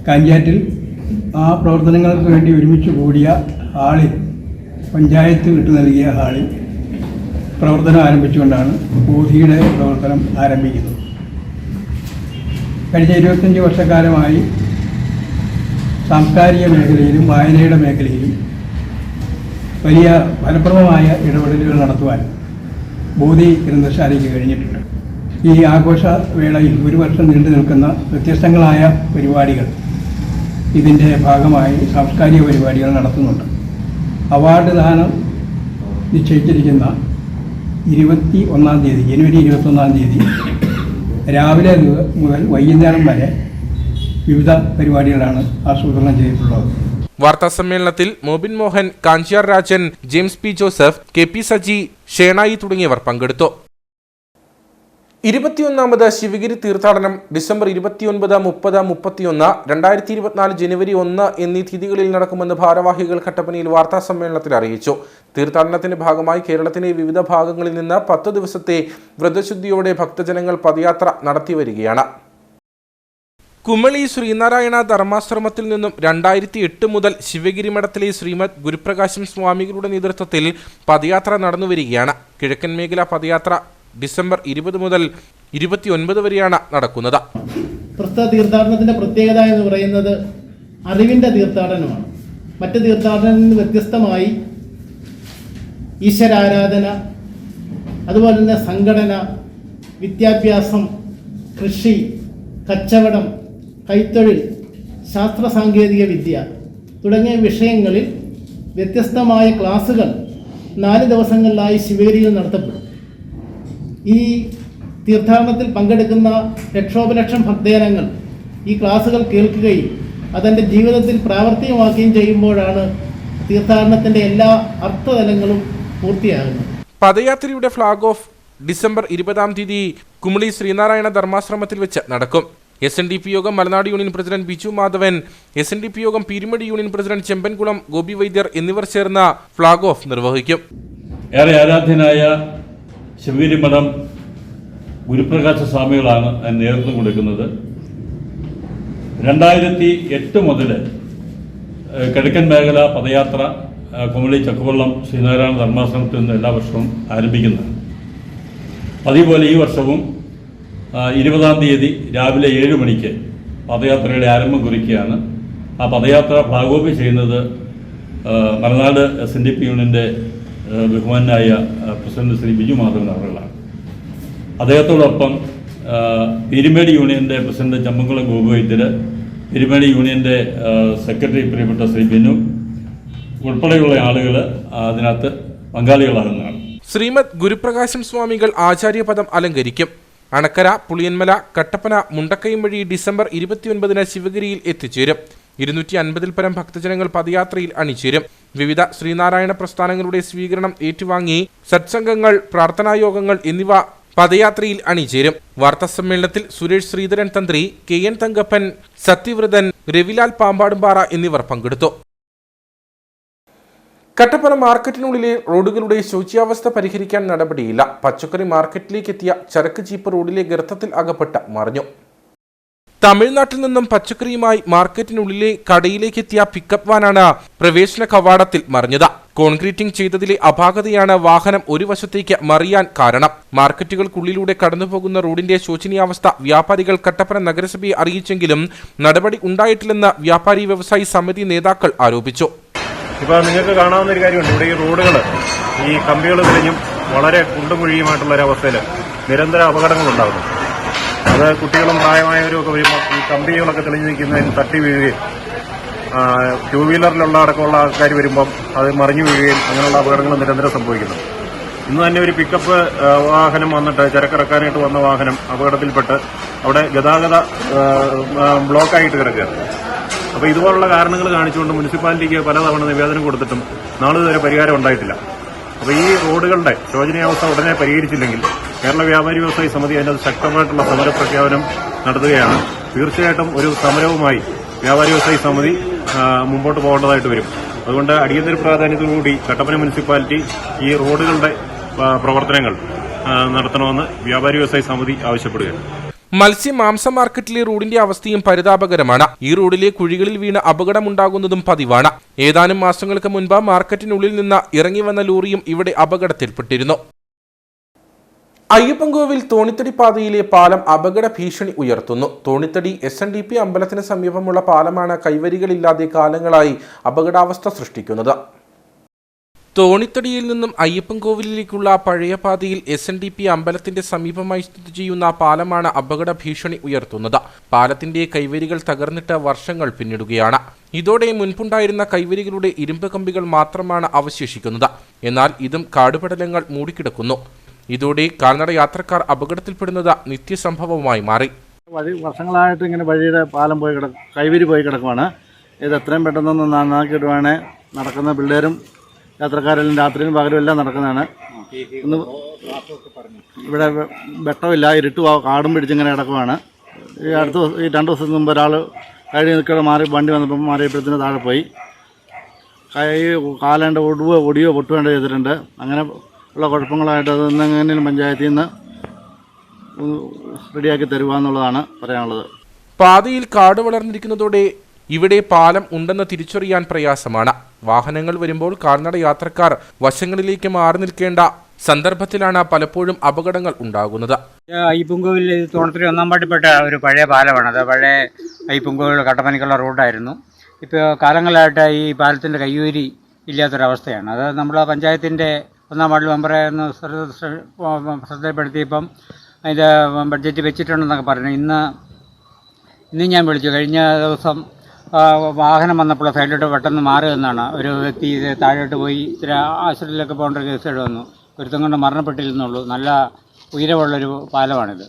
കാഞ്ചാറ്റിൽ ആ പ്രവർത്തനങ്ങൾക്ക് വേണ്ടി ഒരുമിച്ച് കൂടിയ ഹാളിൽ, പഞ്ചായത്ത് വിട്ടു നൽകിയ ഹാളിൽ പ്രവർത്തനം ആരംഭിച്ചുകൊണ്ടാണ് ബോധിയുടെ പ്രവർത്തനം ആരംഭിക്കുന്നത്. കഴിഞ്ഞ 25 വർഷക്കാലമായി സാംസ്കാരിക മേഖലയിലും വായനയുടെ മേഖലയിലും വലിയ ഫലപ്രദമായ ഇടപെടലുകൾ നടത്തുവാൻ ബോധി ഗ്രന്ഥശാലയ്ക്ക് കഴിഞ്ഞിട്ടുണ്ട്. ഈ ആഘോഷ വേളയിൽ ഒരു വർഷം നീണ്ടു നിൽക്കുന്ന വ്യത്യസ്തങ്ങളായ പരിപാടികൾ ഇതിൻ്റെ ഭാഗമായി സാംസ്കാരിക പരിപാടികൾ നടത്തുന്നുണ്ട്. അവാർഡ് ദാനം നിശ്ചയിച്ചിരിക്കുന്ന 21 തീയതി ജനുവരി 21 തീയതി രാവിലെ മുതൽ വൈകുന്നേരം വരെ വിവിധ പരിപാടികളാണ് ആസൂത്രണം ചെയ്തിട്ടുള്ളത്. വാർത്താസമ്മേളനത്തിൽ Mobin Mohan, Kanchiyar Rajan, James P Joseph, K P Saji, Shenoy തുടങ്ങിയവർ പങ്കെടുത്തു. 21ാമത് ശിവഗിരി തീർത്ഥാടനം ഡിസംബർ 29, 30, 31, 2024 ജനുവരി 1 എന്നീ തീയതികളിൽ നടക്കുമെന്ന് ഭാരവാഹികൾ കട്ടപ്പനയിൽ വാർത്താസമ്മേളനത്തിൽ അറിയിച്ചു. തീർത്ഥാടനത്തിന്റെ ഭാഗമായി കേരളത്തിലെ വിവിധ ഭാഗങ്ങളിൽ നിന്ന് 10 ദിവസത്തെ വ്രതശുദ്ധിയോടെ ഭക്തജനങ്ങൾ പദയാത്ര നടത്തിവരികയാണ്. കുമളി ശ്രീനാരായണ ധർമാശ്രമത്തിൽ നിന്നും 2008 മുതൽ ശിവഗിരി മഠത്തിലെ ശ്രീമദ് ഗുരുപ്രകാശം സ്വാമികളുടെ നേതൃത്വത്തിൽ പദയാത്ര നടന്നുവരികയാണ്. കിഴക്കൻ മേഖല പദയാത്ര ഡിസംബർ 20 മുതൽ 29 വരെയാണ് നടക്കുന്നത്. പ്രസ്തുത തീർത്ഥാടനത്തിന്റെ പ്രത്യേകത എന്ന് പറയുന്നത് അറിവിന്റെ തീർത്ഥാടനമാണ്. മറ്റ് തീർത്ഥാടനത്തിൽ നിന്ന് വ്യത്യസ്തമായി ഈശ്വരാരാധന, അതുപോലെ തന്നെ സംഘടന, വിദ്യാഭ്യാസം, കൃഷി, കച്ചവടം, കൈത്തൊഴിൽ, ശാസ്ത്ര സാങ്കേതിക വിദ്യ തുടങ്ങിയ വിഷയങ്ങളിൽ വ്യത്യസ്തമായ ക്ലാസുകൾ 4 ദിവസങ്ങളിലായി ശിവഗിരിയിൽ നടത്തപ്പെടും. ഈ തീർത്ഥാടനത്തിൽ പങ്കെടുക്കുന്ന ലക്ഷോപലക്ഷം ഭക്തജനങ്ങൾ ഈ ക്ലാസുകൾ കേൾക്കുകയും അതെൻ്റെ ജീവിതത്തിൽ പ്രാവർത്തികമാക്കുകയും ചെയ്യുമ്പോഴാണ് തീർത്ഥാടനത്തിൻ്റെ എല്ലാ അർത്ഥതലങ്ങളും പൂർത്തിയാകുന്നത്. പദയാത്രയുടെ ഫ്ലാഗ് ഓഫ് ഡിസംബർ 20 തീയതി കുമളി ശ്രീനാരായണ ധർമാശ്രമത്തിൽ വെച്ച് നടക്കും. SNDP Yogam Malanad union president Biju Madhavan, SNDP Yogam Peermade union president Chembankulam Gopi Vaidyar എന്നിവർ ചേർന്ന് ഫ്ലാഗ് ഓഫ് നിർവഹിക്കും. ഏറെ ആരാധ്യനായ ശിവഗിരി മഠം ഗുരുപ്രകാശ സ്വാമികളാണ് അതിന് നേതൃത്വം കൊടുക്കുന്നത്. 2008 മുതൽ കിഴക്കൻ മേഖല പദയാത്ര കുമളി ചക്കുവള്ളം ശ്രീനാരായണ ധർമാശ്രമത്തിൽ നിന്ന് എല്ലാ വർഷവും ആരംഭിക്കുന്നതാണ്. അതുപോലെ ഈ വർഷവും 20 തീയതി രാവിലെ 7 മണിക്ക് പദയാത്രയുടെ ആരംഭം കുറിക്കുകയാണ്. ആ പദയാത്ര ഫ്ലാഗ് ഓഫ് ചെയ്യുന്നത് മലനാട് SNDP യൂണിയൻ്റെ ബഹുമാനായ പ്രസിഡന്റ് ശ്രീ ബിജു മാധവൻ അവர்களാണ്. അദ്ദേഹത്തോടൊപ്പം പീരുമേട് യൂണിയൻ്റെ പ്രസിഡന്റ് ചെമ്പൻകുളം ഗോപി വൈദ്യർ, പീരുമേട് യൂണിയൻ്റെ സെക്രട്ടറി പ്രിയപ്പെട്ട ശ്രീ ബിനു ഉൾപ്പെടെയുള്ള ആളുകൾ അതിനകത്ത് പങ്കാളികളാകുന്നതാണ്. ശ്രീമദ് ഗുരുപ്രകാശം സ്വാമികൾ ആചാര്യപദം അലങ്കരിക്കും. അണക്കര, പുളിയന്മല, കട്ടപ്പന, മുണ്ടക്കയം വഴി ഡിസംബർ 29 ശിവഗിരിയിൽ എത്തിച്ചേരും. 250 പരം ഭക്തജനങ്ങൾ പദയാത്രയിൽ അണിചേരും. വിവിധ ശ്രീനാരായണ പ്രസ്ഥാനങ്ങളുടെ സ്വീകരണം ഏറ്റുവാങ്ങി സത്സംഗങ്ങൾ, പ്രാർത്ഥനായോഗങ്ങൾ എന്നിവ പദയാത്രയിൽ അണിചേരും. വാർത്താസമ്മേളനത്തിൽ സുരേഷ് ശ്രീധരൻ തന്ത്രി, KN തങ്കപ്പൻ, സത്യവ്രതൻ, രവിലാൽ പാമ്പാടുംപാറ എന്നിവർ പങ്കെടുത്തു. കട്ടപ്പന മാർക്കറ്റിനുള്ളിലെ റോഡുകളുടെ ശോച്യാവസ്ഥ പരിഹരിക്കാൻ നടപടിയില്ല. പച്ചക്കറി മാർക്കറ്റിലേക്ക് എത്തിയ ചരക്ക് ജീപ്പ് റോഡിലെ ഗർത്തത്തിൽ അകപ്പെട്ട് മറിഞ്ഞു. തമിഴ്നാട്ടിൽ നിന്നും പച്ചക്കറിയുമായി മാർക്കറ്റിനുള്ളിലെ കടയിലേക്ക് എത്തിയ പിക്കപ്പ് വാനാണ് പ്രവേശന കവാടത്തിൽ മറിഞ്ഞത്. കോൺക്രീറ്റിംഗ് ചെയ്തതിലെ അപാകതയാണ് വാഹനം ഒരു വശത്തേക്ക് മറിയാൻ കാരണം. മാർക്കറ്റുകൾക്കുള്ളിലൂടെ കടന്നുപോകുന്ന റോഡിന്റെ ശോചനീയാവസ്ഥ വ്യാപാരികൾ കട്ടപ്പന നഗരസഭയെ അറിയിച്ചെങ്കിലും നടപടി ഉണ്ടായിട്ടില്ലെന്ന് വ്യാപാരി വ്യവസായി സമിതി നേതാക്കൾ ആരോപിച്ചു. ഇപ്പോൾ നിങ്ങൾക്ക് കാണാവുന്ന ഒരു കാര്യമുണ്ട്. ഇവിടെ ഈ റോഡുകൾ ഈ കമ്പികൾ തെളിഞ്ഞും വളരെ കുണ്ടും കുഴിയുമായിട്ടുള്ള ഒരവസ്ഥയിൽ നിരന്തര അപകടങ്ങളുണ്ടാകുന്നു. അത് കുട്ടികളും പ്രായമായവരും ഒക്കെ വരുമ്പോൾ ഈ കമ്പികളൊക്കെ തെളിഞ്ഞു നിൽക്കുന്നതിന് തട്ടി വീഴുകയും 2 വീലറിലുള്ള അടക്കമുള്ള ആൾക്കാർ വരുമ്പം അത് മറിഞ്ഞു വീഴുകയും അങ്ങനെയുള്ള അപകടങ്ങൾ നിരന്തരം സംഭവിക്കുന്നു. ഇന്ന് തന്നെ ഒരു പിക്കപ്പ് വാഹനം വന്നിട്ട് ചരക്കിറക്കാനായിട്ട് വന്ന വാഹനം അപകടത്തിൽപ്പെട്ട് അവിടെ ഗതാഗത ബ്ലോക്കായിട്ട് കിടക്കുകയാണ്. അപ്പോൾ ഇതുപോലുള്ള കാരണങ്ങൾ കാണിച്ചുകൊണ്ട് മുനിസിപ്പാലിറ്റിക്ക് പലതവണ നിവേദനം കൊടുത്തിട്ടും നാളിതുവരെ പരിഹാരം ഉണ്ടായിട്ടില്ല. അപ്പോൾ ഈ റോഡുകളുടെ ശോചനീയാവസ്ഥ ഉടനെ പരിഹരിച്ചില്ലെങ്കിൽ കേരള വ്യാപാരി വ്യവസായി സമിതി അതിൻ്റെ ശക്തമായിട്ടുള്ള സമരപ്രഖ്യാപനം നടത്തുകയാണ്. തീർച്ചയായിട്ടും ഒരു സമരവുമായി വ്യാപാരി വ്യവസായി സമിതി മുമ്പോട്ട് പോകേണ്ടതായിട്ട് വരും. അതുകൊണ്ട് അടിയന്തര പ്രാധാന്യത്തോടുകൂടി കട്ടപ്പന മുനിസിപ്പാലിറ്റി ഈ റോഡുകളുടെ പ്രവർത്തനങ്ങൾ നടത്തണമെന്ന് വ്യാപാരി വ്യവസായി സമിതി ആവശ്യപ്പെടുകയാണ്. മത്സ്യ മാംസ മാർക്കറ്റിലെ റോഡിന്റെ അവസ്ഥയും പരിതാപകരമാണ്. ഈ റോഡിലെ കുഴികളിൽ വീണ് അപകടമുണ്ടാകുന്നതും പതിവാണ്. ഏതാനും മാസങ്ങൾക്ക് മുൻപ് മാർക്കറ്റിനുള്ളിൽ നിന്ന് ഇറങ്ങി വന്ന ലോറിയും ഇവിടെ അപകടത്തിൽപ്പെട്ടിരുന്നു. അയ്യപ്പൻകോവിൽ തോണിത്തടി പാതയിലെ പാലം അപകട ഭീഷണി ഉയർത്തുന്നു. തോണിത്തടി SNDP അമ്പലത്തിന് സമീപമുള്ള പാലമാണ് കൈവരികളില്ലാതെ കാലങ്ങളായി അപകടാവസ്ഥ സൃഷ്ടിക്കുന്നത്. തോണിത്തടിയിൽ നിന്നും അയ്യപ്പൻകോവിലിലേക്കുള്ള പഴയ പാതയിൽ SNDP അമ്പലത്തിന്റെ സമീപമായി സ്ഥിതി ചെയ്യുന്ന പാലമാണ് അപകട ഭീഷണി ഉയർത്തുന്നത്. പാലത്തിന്റെ കൈവരികൾ തകർന്നിട്ട് വർഷങ്ങൾ പിന്നിടുകയാണ്. ഇതോടെ മുൻപുണ്ടായിരുന്ന കൈവരികളുടെ ഇരുമ്പ് കമ്പികൾ മാത്രമാണ് അവശേഷിക്കുന്നത്. എന്നാൽ ഇതും കാടുപടലങ്ങൾ മൂടിക്കിടക്കുന്നു. ഇതോടെ കാൽനട യാത്രക്കാർ അപകടത്തിൽപ്പെടുന്നത് നിത്യസംഭവമായി മാറി. വർഷങ്ങളായിട്ട് ഇങ്ങനെ വഴിയുടെ പാലം പോയി കൈവരി പോയി കിടക്കുവാണ്. ഇത് എത്രയും പെട്ടെന്നൊന്ന് നന്നാക്കിയിടുവാണ്. നടക്കുന്ന പിള്ളേരും യാത്രക്കാരെല്ലാം രാത്രിയിലും പകലും എല്ലാം നടക്കുന്നതാണ്. ഒന്ന് ഇവിടെ വെട്ടമില്ല, ഇരുട്ട് കാടും പിടിച്ചിങ്ങനെ കിടക്കുവാണ്. ഈ 2 ദിവസത്തിന് മുമ്പ് ഒരാൾ കഴിഞ്ഞ് നിൽക്കടെ വണ്ടി വന്നപ്പോൾ മാറിയപ്പോഴത്തേന് താഴെ പോയി. കാലേണ്ട ഒടിയോ പൊട്ടുവേണ്ട ചെയ്തിട്ടുണ്ട്. അങ്ങനെ ഉള്ള കുഴപ്പങ്ങളായിട്ട് അതൊന്നെങ്ങനെയും പഞ്ചായത്തിൽ നിന്ന് റെഡിയാക്കി തരുക എന്നുള്ളതാണ് പറയാനുള്ളത്. പാതയിൽ കാട് വളർന്നിരിക്കുന്നതോടെ ഇവിടെ പാലം ഉണ്ടെന്ന് തിരിച്ചറിയാൻ പ്രയാസമാണ്. വാഹനങ്ങൾ വരുമ്പോൾ കാൽനട യാത്രക്കാർ വശങ്ങളിലേക്ക് മാറി നിൽക്കേണ്ട സന്ദർഭത്തിലാണ് പലപ്പോഴും അപകടങ്ങൾ ഉണ്ടാകുന്നത്. അയ്യപ്പൻകോവിൽ തോണത്തിൽ 1-ാം പാട്ടിൽപ്പെട്ട ഒരു പഴയ പാലമാണ്. അത് പഴയ അയ്യപ്പൻകോവിൽ കട്ടപ്പനയ്ക്കുള്ള റൂട്ടായിരുന്നു. ഇപ്പോൾ കാലങ്ങളായിട്ട് ഈ പാലത്തിൻ്റെ കയ്യൂരി ഇല്ലാത്തൊരവസ്ഥയാണ്. അത് നമ്മുടെ പഞ്ചായത്തിൻ്റെ 1-ാം വാർഡ് മെമ്പറെ ഒന്ന് ശ്രദ്ധപ്പെടുത്തിയപ്പം അതിൻ്റെ ബഡ്ജറ്റ് വെച്ചിട്ടുണ്ടെന്നൊക്കെ പറഞ്ഞു. ഇന്ന് ഞാൻ വിളിച്ചു. കഴിഞ്ഞ ദിവസം വാഹനം വന്നപ്പോൾ സൈഡിലോട്ട് പെട്ടെന്ന് മാറുക എന്നാണ്. ഒരു വ്യക്തി ഇത് താഴോട്ട് പോയി ഇത്തിരി ആശുപത്രിയിലൊക്കെ പോകേണ്ട ഒരു കേസ് വന്നു. ഒരുത്തം കൊണ്ട് മരണപ്പെട്ടിരുന്നുള്ളൂ. നല്ല ഉയരമുള്ളൊരു പാലമാണിത്.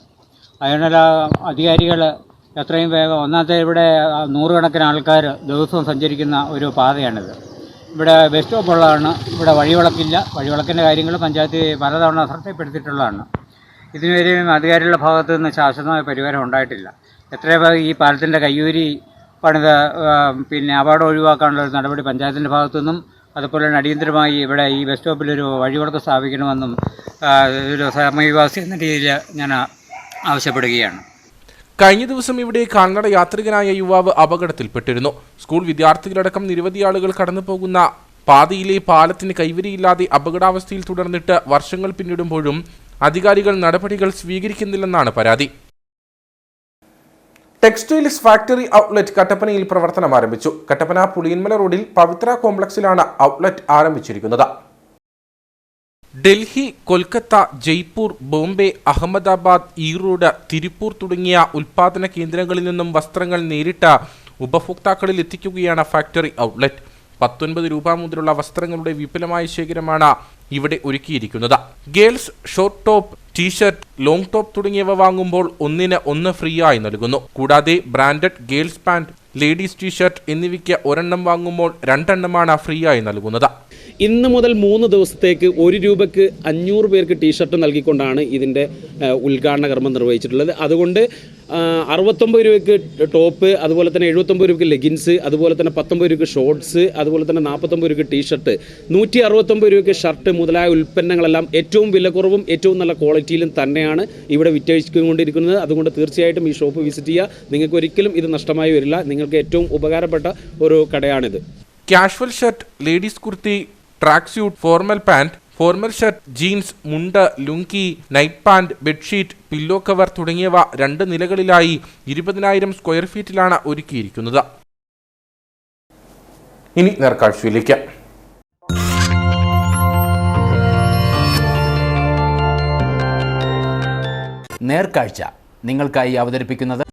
അതിനുള്ള അധികാരികൾ എത്രയും വേഗം, ഒന്നാമത്തെ ഇവിടെ 100 കണക്കിന് ആൾക്കാർ ദിവസവും സഞ്ചരിക്കുന്ന ഒരു പാതയാണിത്. ഇവിടെ ബസ് സ്റ്റോപ്പുള്ളതാണ്. ഇവിടെ വഴിവിളക്കില്ല. വഴിവിളക്കിൻ്റെ കാര്യങ്ങൾ പഞ്ചായത്ത് പലതവണ ശ്രദ്ധപ്പെടുത്തിയിട്ടുള്ളതാണ്. ഇതിനുവരെയും അധികാരികളുടെ ഭാഗത്തു നിന്ന് ശാശ്വതമായ പരിഹാരം ഉണ്ടായിട്ടില്ല. എത്രയും വേഗം ഈ പാലത്തിൻ്റെ കയ്യൂരി പണിത് അപകടം ഒഴിവാക്കാനുള്ള ഒരു നടപടി പഞ്ചായത്തിൻ്റെ ഭാഗത്തുനിന്നും അതുപോലെ തന്നെ അടിയന്തരമായി ഇവിടെ ഈ ബസ് സ്റ്റോപ്പിലൊരു വഴിവിളക്ക് സ്ഥാപിക്കണമെന്നും ഒരു സമീപവാസി എന്ന രീതിയിൽ ഞാൻ ആവശ്യപ്പെടുകയാണ്. കഴിഞ്ഞ ദിവസം ഇവിടെ കാൽനട യാത്രികനായ യുവാവ് അപകടത്തിൽപ്പെട്ടിരുന്നു. സ്കൂൾ വിദ്യാർത്ഥികളടക്കം നിരവധി ആളുകൾ കടന്നു പോകുന്ന പാതയിലെ പാലത്തിന് കൈവരിയില്ലാതെ അപകടാവസ്ഥയിൽ തുടർന്നിട്ട് വർഷങ്ങൾ പിന്നിടുമ്പോഴും അധികാരികൾ നടപടികൾ സ്വീകരിക്കുന്നില്ലെന്നാണ് പരാതി. ടെക്സ്റ്റൈൽസ് ഫാക്ടറി ഔട്ട്ലെറ്റ് കട്ടപ്പനയിൽ പ്രവർത്തനം ആരംഭിച്ചു. കട്ടപ്പന പുളിയന്മല റോഡിൽ പവിത്ര കോംപ്ലക്സിലാണ് ഔട്ട്ലെറ്റ് ആരംഭിച്ചിരിക്കുന്നത്. ഡൽഹി, കൊൽക്കത്ത, ജയ്പൂർ, ബോംബെ, അഹമ്മദാബാദ്, ഈറോഡ്, തിരുപ്പൂർ തുടങ്ങിയ ഉൽപാദന കേന്ദ്രങ്ങളിൽ നിന്നും വസ്ത്രങ്ങൾ നേരിട്ട് ഉപഭോക്താക്കളിൽ എത്തിക്കുകയാണ് ഫാക്ടറി ഔട്ട്ലെറ്റ്. 19 രൂപ മുതലുള്ള വസ്ത്രങ്ങളുടെ വിപുലമായ ശേഖരമാണ് ഇവിടെ ഒരുക്കിയിരിക്കുന്നത്. Girls short top, t shirt, long top തുടങ്ങിയവ വാങ്ങുമ്പോൾ 1 ന് 1 ഫ്രീ ആയി നൽകുന്നു. കൂടാതെ branded girls pant, ladies t shirt എന്നിവയ്ക്ക് 1 വാങ്ങുമ്പോൾ 2 ഫ്രീ ആയി നൽകുന്നത്. ഇന്ന് മുതൽ 3 ദിവസത്തേക്ക് 1 രൂപയ്ക്ക് 500 പേർക്ക് ടീഷർട്ട് നൽകിക്കൊണ്ടാണ് ഇതിൻ്റെ ഉദ്ഘാടന കർമ്മം നിർവഹിച്ചിട്ടുള്ളത്. അതുകൊണ്ട് 69 രൂപയ്ക്ക് ടോപ്പ്, അതുപോലെ തന്നെ 79 രൂപയ്ക്ക് ലെഗിൻസ്, അതുപോലെ തന്നെ 19 രൂപയ്ക്ക് ഷോർട്ട്സ്, അതുപോലെ തന്നെ 49 രൂപയ്ക്ക് ടീഷർട്ട്, 169 രൂപയ്ക്ക് ഷർട്ട് മുതലായ ഉൽപ്പന്നങ്ങളെല്ലാം ഏറ്റവും വിലക്കുറവും ഏറ്റവും നല്ല ക്വാളിറ്റിയിലും തന്നെയാണ് ഇവിടെ വിറ്റഴിച്ചുകൊണ്ടിരിക്കുന്നത്. അതുകൊണ്ട് തീർച്ചയായിട്ടും ഈ ഷോപ്പ് വിസിറ്റ് ചെയ്യുക. നിങ്ങൾക്ക് ഒരിക്കലും ഇത് നഷ്ടമായി വരില്ല. നിങ്ങൾക്ക് ഏറ്റവും ഉപകാരപ്പെട്ട ഒരു കടയാണിത്. Casual shirt, ladies kurti, track suit, formal pant, formal shirt, jeans, mundu, lungi, night pant, bedsheet, pillow cover തുടങ്ങിയവ 2 നിലകളിലായി 20,000 സ്ക്വയർ ഫീറ്റിലാണ് ഒരുക്കിയിരിക്കുന്നത്. ഇനി നേർക്കാഴ്ചയിലേക്ക്. നേർക്കാഴ്ച നിങ്ങൾക്കായി അവതരിപ്പിക്കുന്നത്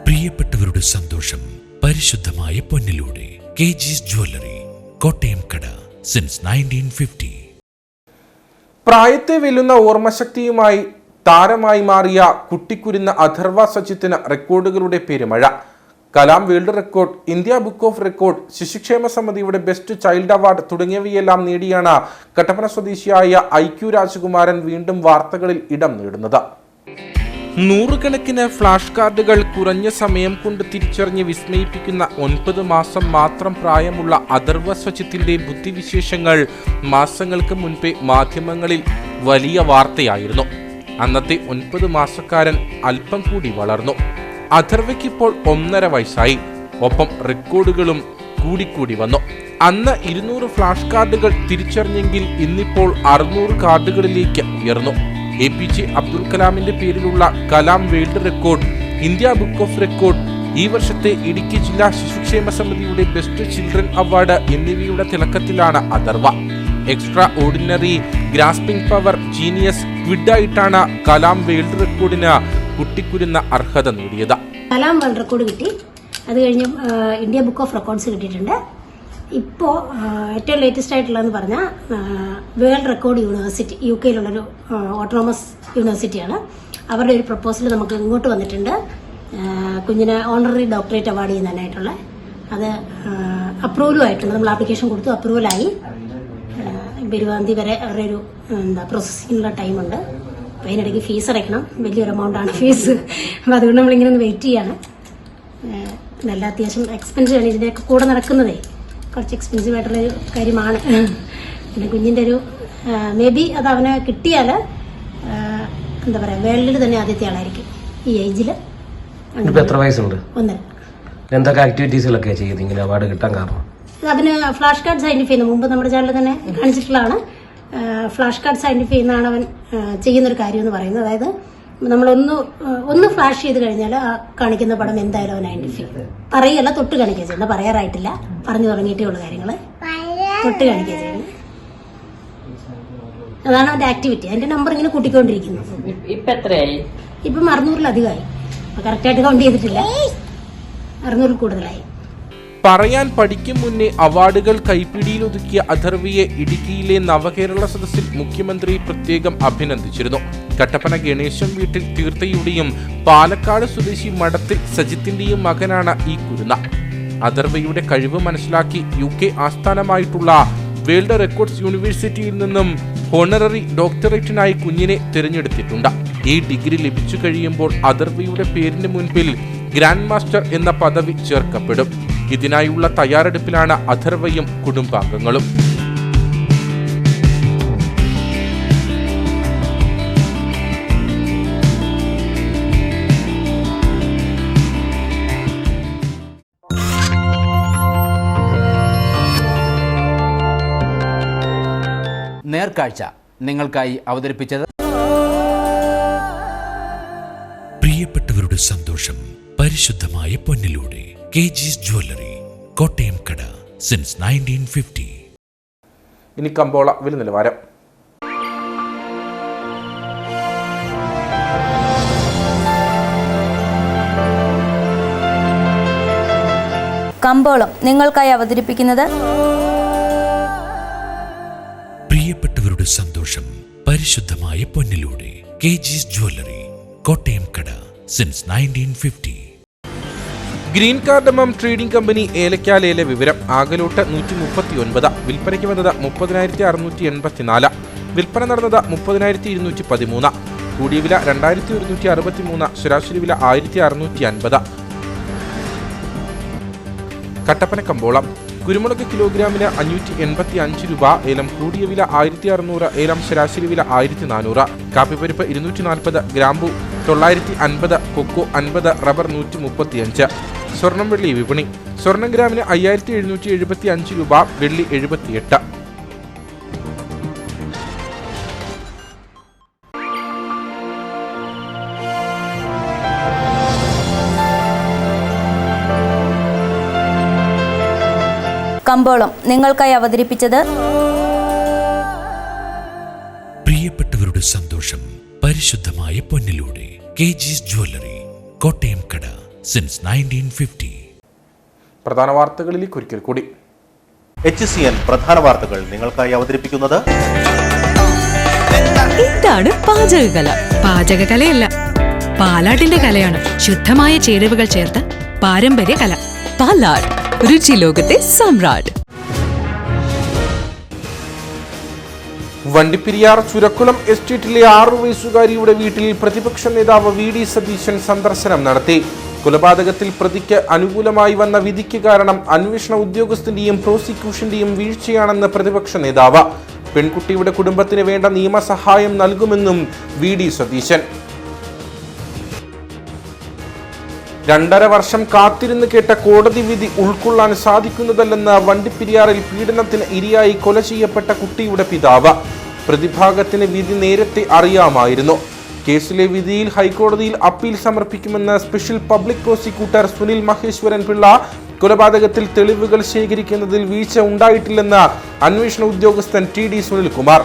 പ്രിയപ്പെട്ടവരുടെ സന്തോഷം പരിശുദ്ധമായ പൊന്നിലൂടെ KG's ജ്വല്ലറി, കോട്ടയം കട, സിൻസ് 1950. പ്രായത്തെ വെല്ലുന്ന ഓർമ്മശക്തിയുമായി താരമായി മാറിയ കുട്ടിക്കുരുന്ന അഥർവ സജിത്തിന് റെക്കോർഡുകളുടെ പെരുമഴ. Kalam world record, India book of record, ശിശുക്ഷേമ സമിതിയുടെ ബെസ്റ്റ് ചൈൽഡ് അവാർഡ് തുടങ്ങിയവയെല്ലാം നേടിയാണ് കട്ടപ്പന സ്വദേശിയായ IQ രാജകുമാരൻ വീണ്ടും വാർത്തകളിൽ ഇടം നേടുന്നത്. 100 കണക്കിന് ഫ്ലാഷ് കാർഡുകൾ കുറഞ്ഞ സമയം കൊണ്ട് തിരിച്ചറിഞ്ഞ് വിസ്മയിപ്പിക്കുന്ന 9 മാസം മാത്രം പ്രായമുള്ള അഥർവ സജിത്തിന്റെ ബുദ്ധിവിശേഷങ്ങൾ മാസങ്ങൾക്ക് മുൻപേ മാധ്യമങ്ങളിൽ വലിയ വാർത്തയായിരുന്നു. അന്നത്തെ 9 മാസക്കാരൻ അല്പം കൂടി വളർന്നു. അഥർവയ്ക്കിപ്പോൾ 1.5 വയസ്സായി. ഒപ്പം റെക്കോർഡുകളും കൂടിക്കൂടി വന്നു. അന്ന് 200 ഫ്ലാഷ് കാർഡുകൾ തിരിച്ചറിഞ്ഞെങ്കിൽ ഇന്നിപ്പോൾ 600 കാർഡുകളിലേക്ക് ഉയർന്നു. APJ അബ്ദുൽ കലാമിന്റെ പേരിലുള്ള Kalam world record, India book of record, ഈ വർഷത്തെ ഇടുക്കി ജില്ലാ ശിശുക്ഷേമ സമിതിയുടെ ബെസ്റ്റ് ചിൽഡ്രൻ അവാർഡ് എന്നിവയുടെ തിളക്കത്തിലാണ് Atharva. Extraordinary, grasping power, genius, ക്വിഡായിട്ടാണ് കലാം വേൾഡ് റെക്കോർഡിന് കുട്ടിക്കുരുന്ന അർഹത നേടിയത്. കലാം വേൾഡ് റെക്കോർഡ് കിട്ടി. അത് കഴിഞ്ഞ് ഇന്ത്യ ബുക്ക് ഓഫ് റെക്കോർഡ്സ് കിട്ടിയിട്ടുണ്ട്. ഇപ്പോൾ ഏറ്റവും ലേറ്റസ്റ്റ് ആയിട്ടുള്ളതെന്ന് പറഞ്ഞാൽ world record university UK autonomous യൂണിവേഴ്സിറ്റിയാണ്. അവരുടെ ഒരു പ്രപ്പോസൽ നമുക്ക് ഇങ്ങോട്ട് വന്നിട്ടുണ്ട്. കുഞ്ഞിന് ഓണററി ഡോക്ടറേറ്റ് അവാർഡ് ചെയ്യുന്നതിനായിട്ടുള്ള അത് അപ്രൂവലും ആയിട്ടുണ്ട്. നമ്മൾ ആപ്ലിക്കേഷൻ കൊടുത്തു, അപ്രൂവലായി. 20 തീയതി വരെ അവരുടെ ഒരു പ്രോസസ്സിങ്ങിനുള്ള ടൈമുണ്ട്. അപ്പോൾ അതിനിടയ്ക്ക് ഫീസ് അടയ്ക്കണം. വലിയൊരു എമൗണ്ടാണ് ഫീസ്. അപ്പോൾ അതുകൊണ്ട് നമ്മളിങ്ങനെ ഒന്ന് വെയിറ്റ് ചെയ്യാണ്. നല്ല അത്യാവശ്യം എക്സ്പെൻസീവ് ആണ്. ഇതിൻ്റെയൊക്കെ കൂടെ നടക്കുന്നതേ കുറച്ച് എക്സ്പെൻസീവ് ആയിട്ടുള്ളൊരു കാര്യമാണ്. പിന്നെ കുഞ്ഞിൻ്റെ ഒരു മേ ബി അത് അവന് കിട്ടിയാൽ എന്താ പറയുക, വേൾഡിൽ തന്നെ ആദ്യത്തെ ആളായിരിക്കും ഈ ഏജിൽ. എത്ര വയസ്സുണ്ട്? 1. എന്തൊക്കെ ആക്ടിവിറ്റീസുകളൊക്കെ ചെയ്യുന്നത് ഇങ്ങനെ അവാർഡ് കിട്ടാൻ കാരണം? അതിന് ഫ്ലാഷ് കാർഡ് സൈനിഫൈ ചെയ്യുന്ന മുമ്പ് നമ്മുടെ ചാനലിൽ തന്നെ കാണിച്ചിട്ടുള്ളതാണ്. ഫ്ലാഷ് കാർഡ് സൈനിഫൈ ചെയ്യുന്നതാണ് അവൻ ചെയ്യുന്നൊരു കാര്യം എന്ന് പറയുന്നത്. അതായത് നമ്മളൊന്ന് ഫ്ലാഷ് ചെയ്ത് കഴിഞ്ഞാൽ ആ കാണിക്കുന്ന പടം എന്തായാലും അവൻ ഐഡന്റിഫൈ പറയല്ല, തൊട്ട് കാണിക്കുക ചെയ്യുന്നത്. പറയാറായിട്ടില്ല, പറഞ്ഞു തുടങ്ങിയിട്ടേ ഉള്ള കാര്യങ്ങൾ തൊട്ട് കാണിക്കുക ചെയ്യുന്നത്. അതാണ് അവന്റെ ആക്ടിവിറ്റി. അതിന്റെ നമ്പർ ഇങ്ങനെ കൂട്ടിക്കൊണ്ടിരിക്കുന്നു. ഇപ്പൊ എത്രയായി? ഇപ്പം 600-ലധികമായി. കറക്റ്റായിട്ട് കൗണ്ട് ചെയ്തിട്ടില്ല. 600 കൂടുതലായി. പറയാൻ പഠിക്കും മുന്നേ അവാർഡുകൾ കൈപ്പിടിയിലൊതുക്കിയ അഥർവയെ ഇടുക്കിയിലെ നവകേരള സദസ്സിൽ മുഖ്യമന്ത്രി പ്രത്യേകം അഭിനന്ദിച്ചിരുന്നു. കട്ടപ്പന ഗണേശം വീട്ടിൽ തീർത്ഥയുടെയും പാലക്കാട് സ്വദേശി മഠത്തിൽ സജിത്തിന്റെയും മകനാണ് ഈ കുരുന്ന. അഥർവയുടെ കഴിവ് മനസ്സിലാക്കി UK ആസ്ഥാനമായിട്ടുള്ള വേൾഡ് റെക്കോർഡ്സ് യൂണിവേഴ്സിറ്റിയിൽ നിന്നും ഹോണററി ഡോക്ടറേറ്റിനായി കുഞ്ഞിനെ തിരഞ്ഞെടുത്തിട്ടുണ്ട്. ഈ ഡിഗ്രി ലഭിച്ചു കഴിയുമ്പോൾ അഥർവയുടെ പേരിന് മുൻപിൽ ഗ്രാൻഡ് മാസ്റ്റർ എന്ന പദവി ചേർക്കപ്പെടും. ഇതിനായുള്ള തയ്യാറെടുപ്പിലാണ് അഥർവയും കുടുംബാംഗങ്ങളും. നേർക്കാഴ്ച നിങ്ങൾക്കായി അവതരിപ്പിച്ചത് പ്രിയപ്പെട്ടവരുടെ സന്തോഷം പരിശുദ്ധമായ പൊന്നിലൂടെ KG's ജ്വല്ലറി, കോട്ടയം കട, സിൻസ് 1950. ഇനി കമ്പോള വില നിലവാരം. കമ്പോളം നിങ്ങൾക്കായി അവതരിപ്പിക്കുന്നത് പ്രിയപ്പെട്ടവരുടെ സന്തോഷം പരിശുദ്ധമായ പൊന്നിലൂടെ KG's ജ്വല്ലറി, കോട്ടയം കട, since 1950. Green cardamom trading company ഏലക്കാലേല വിവരം. ആകലോട്ട് 139, വിൽപ്പനയ്ക്ക് വന്നത് 30,684, വിൽപ്പന നടന്നത് 30,213, കൂടിയ വില 2,163, ശരാശരി വില 1,650. കട്ടപ്പന കമ്പോളം. കുരുമുളക് കിലോഗ്രാമിന് 585 രൂപ, ഏലം കൂടിയ വില 1,600, ഏലം ശരാശരി വില 1,400. കാപ്പിപ്പരിപ്പ് 240, ഗ്രാമ്പു 950, കൊക്കോ 50, റബ്ബർ 135. സ്വർണം വെള്ളി വിപണി. സ്വർണം ഗ്രാമിന് 5,775 രൂപ, വെള്ളി 78. കമ്പോളം നിങ്ങൾക്കായി അവതരിപ്പിച്ചത് പ്രിയപ്പെട്ടവരുടെ സന്തോഷം പരിശുദ്ധമായ പൊന്നിലൂടെ KG's ജ്വല്ലറി, കോട്ടയം കട, സിൻസ് 1950. പ്രധാന വാർത്തകളിലേക്ക് ഒരിക്കൽ കൂടി. HCN പ്രധാന വാർത്തകൾ നിങ്ങൾക്കായി അവതരിപ്പിക്കുന്നത് എന്താണ് പാചകകല? പാചകകലയല്ല, പാലാട്ടിന്റെ കലയാണ്. ശുദ്ധമായ ചേരുവകൾ ചേർത്ത് പാരമ്പര്യ കല. പാലാട്, രുചി ലോകത്തെ സമ്രാട്ട്. വണ്ടിപ്പെരിയാർ ചുരക്കുളം എസ്റ്റേറ്റിലെ 6 വയസ്സുകാരിയുടെ വീട്ടിൽ പ്രതിപക്ഷ നേതാവ് VD സതീശൻ സന്ദർശനം നടത്തി. കൊലപാതകത്തിൽ പ്രതിക്ക് അനുകൂലമായി വന്ന വിധിക്ക് കാരണം അന്വേഷണ ഉദ്യോഗസ്ഥന്റെയും പ്രോസിക്യൂഷന്റെയും വീഴ്ചയാണെന്ന് പ്രതിപക്ഷ നേതാവ്. പെൺകുട്ടിയുടെ കുടുംബത്തിന് വേണ്ട നിയമസഹായം നൽകുമെന്നും VD സതീശൻ. 2.5 വർഷം കാത്തിരുന്ന് കേട്ട കോടതി വിധി ഉൾക്കൊള്ളാൻ സാധിക്കുന്നതല്ലെന്ന് വണ്ടിപ്പെരിയാറിൽ പീഡനത്തിന് ഇരയായി കൊല ചെയ്യപ്പെട്ട കുട്ടിയുടെ പിതാവ്. പ്രതിഭാഗത്തിന് വിധി നേരത്തെ അറിയാമായിരുന്നു. കേസിലെ വിധിയിൽ ഹൈക്കോടതിയിൽ അപ്പീൽ സമർപ്പിക്കുമെന്ന് special public prosecutor Sunil Maheshwaran Pillai. കൊലപാതകത്തിൽ തെളിവുകൾ ശേഖരിക്കുന്നതിൽ വീഴ്ച ഉണ്ടായിട്ടില്ലെന്ന് അന്വേഷണ ഉദ്യോഗസ്ഥൻ TD സുനിൽകുമാർ.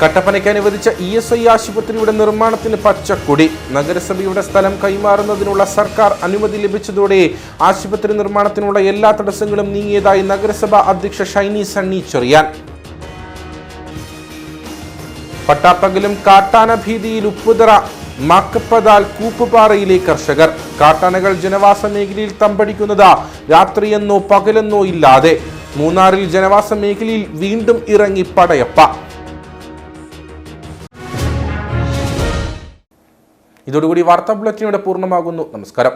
കട്ടപ്പനയ്ക്ക് അനുവദിച്ച ESI ആശുപത്രിയുടെ നിർമ്മാണത്തിന് പച്ചക്കൊടി. നഗരസഭയുടെ സ്ഥലം കൈമാറുന്നതിനുള്ള സർക്കാർ അനുമതി ലഭിച്ചതോടെ ആശുപത്രി നിർമ്മാണത്തിനുള്ള എല്ലാ തടസ്സങ്ങളും നീങ്ങിയതായി നഗരസഭ അധ്യക്ഷ ഷൈനി സണ്ണി ചെറിയാൻ. പട്ടാപ്പകലും കാട്ടാന ഭീതിയിൽ ഉപ്പുതറ മാക്കപ്പതാൽ കൂപ്പുപാറയിലെ കർഷകർ. കാട്ടാനകൾ ജനവാസ മേഖലയിൽ തമ്പടിക്കുന്നത് രാത്രിയെന്നോ പകലെന്നോ ഇല്ലാതെ. മൂന്നാറിൽ ജനവാസ മേഖലയിൽ വീണ്ടും ഇറങ്ങി പടയപ്പ. ഇതോടുകൂടി വാർത്താ ബുള്ളറ്റിൻ ഇവിടെ പൂർണ്ണമാകുന്നു. നമസ്കാരം.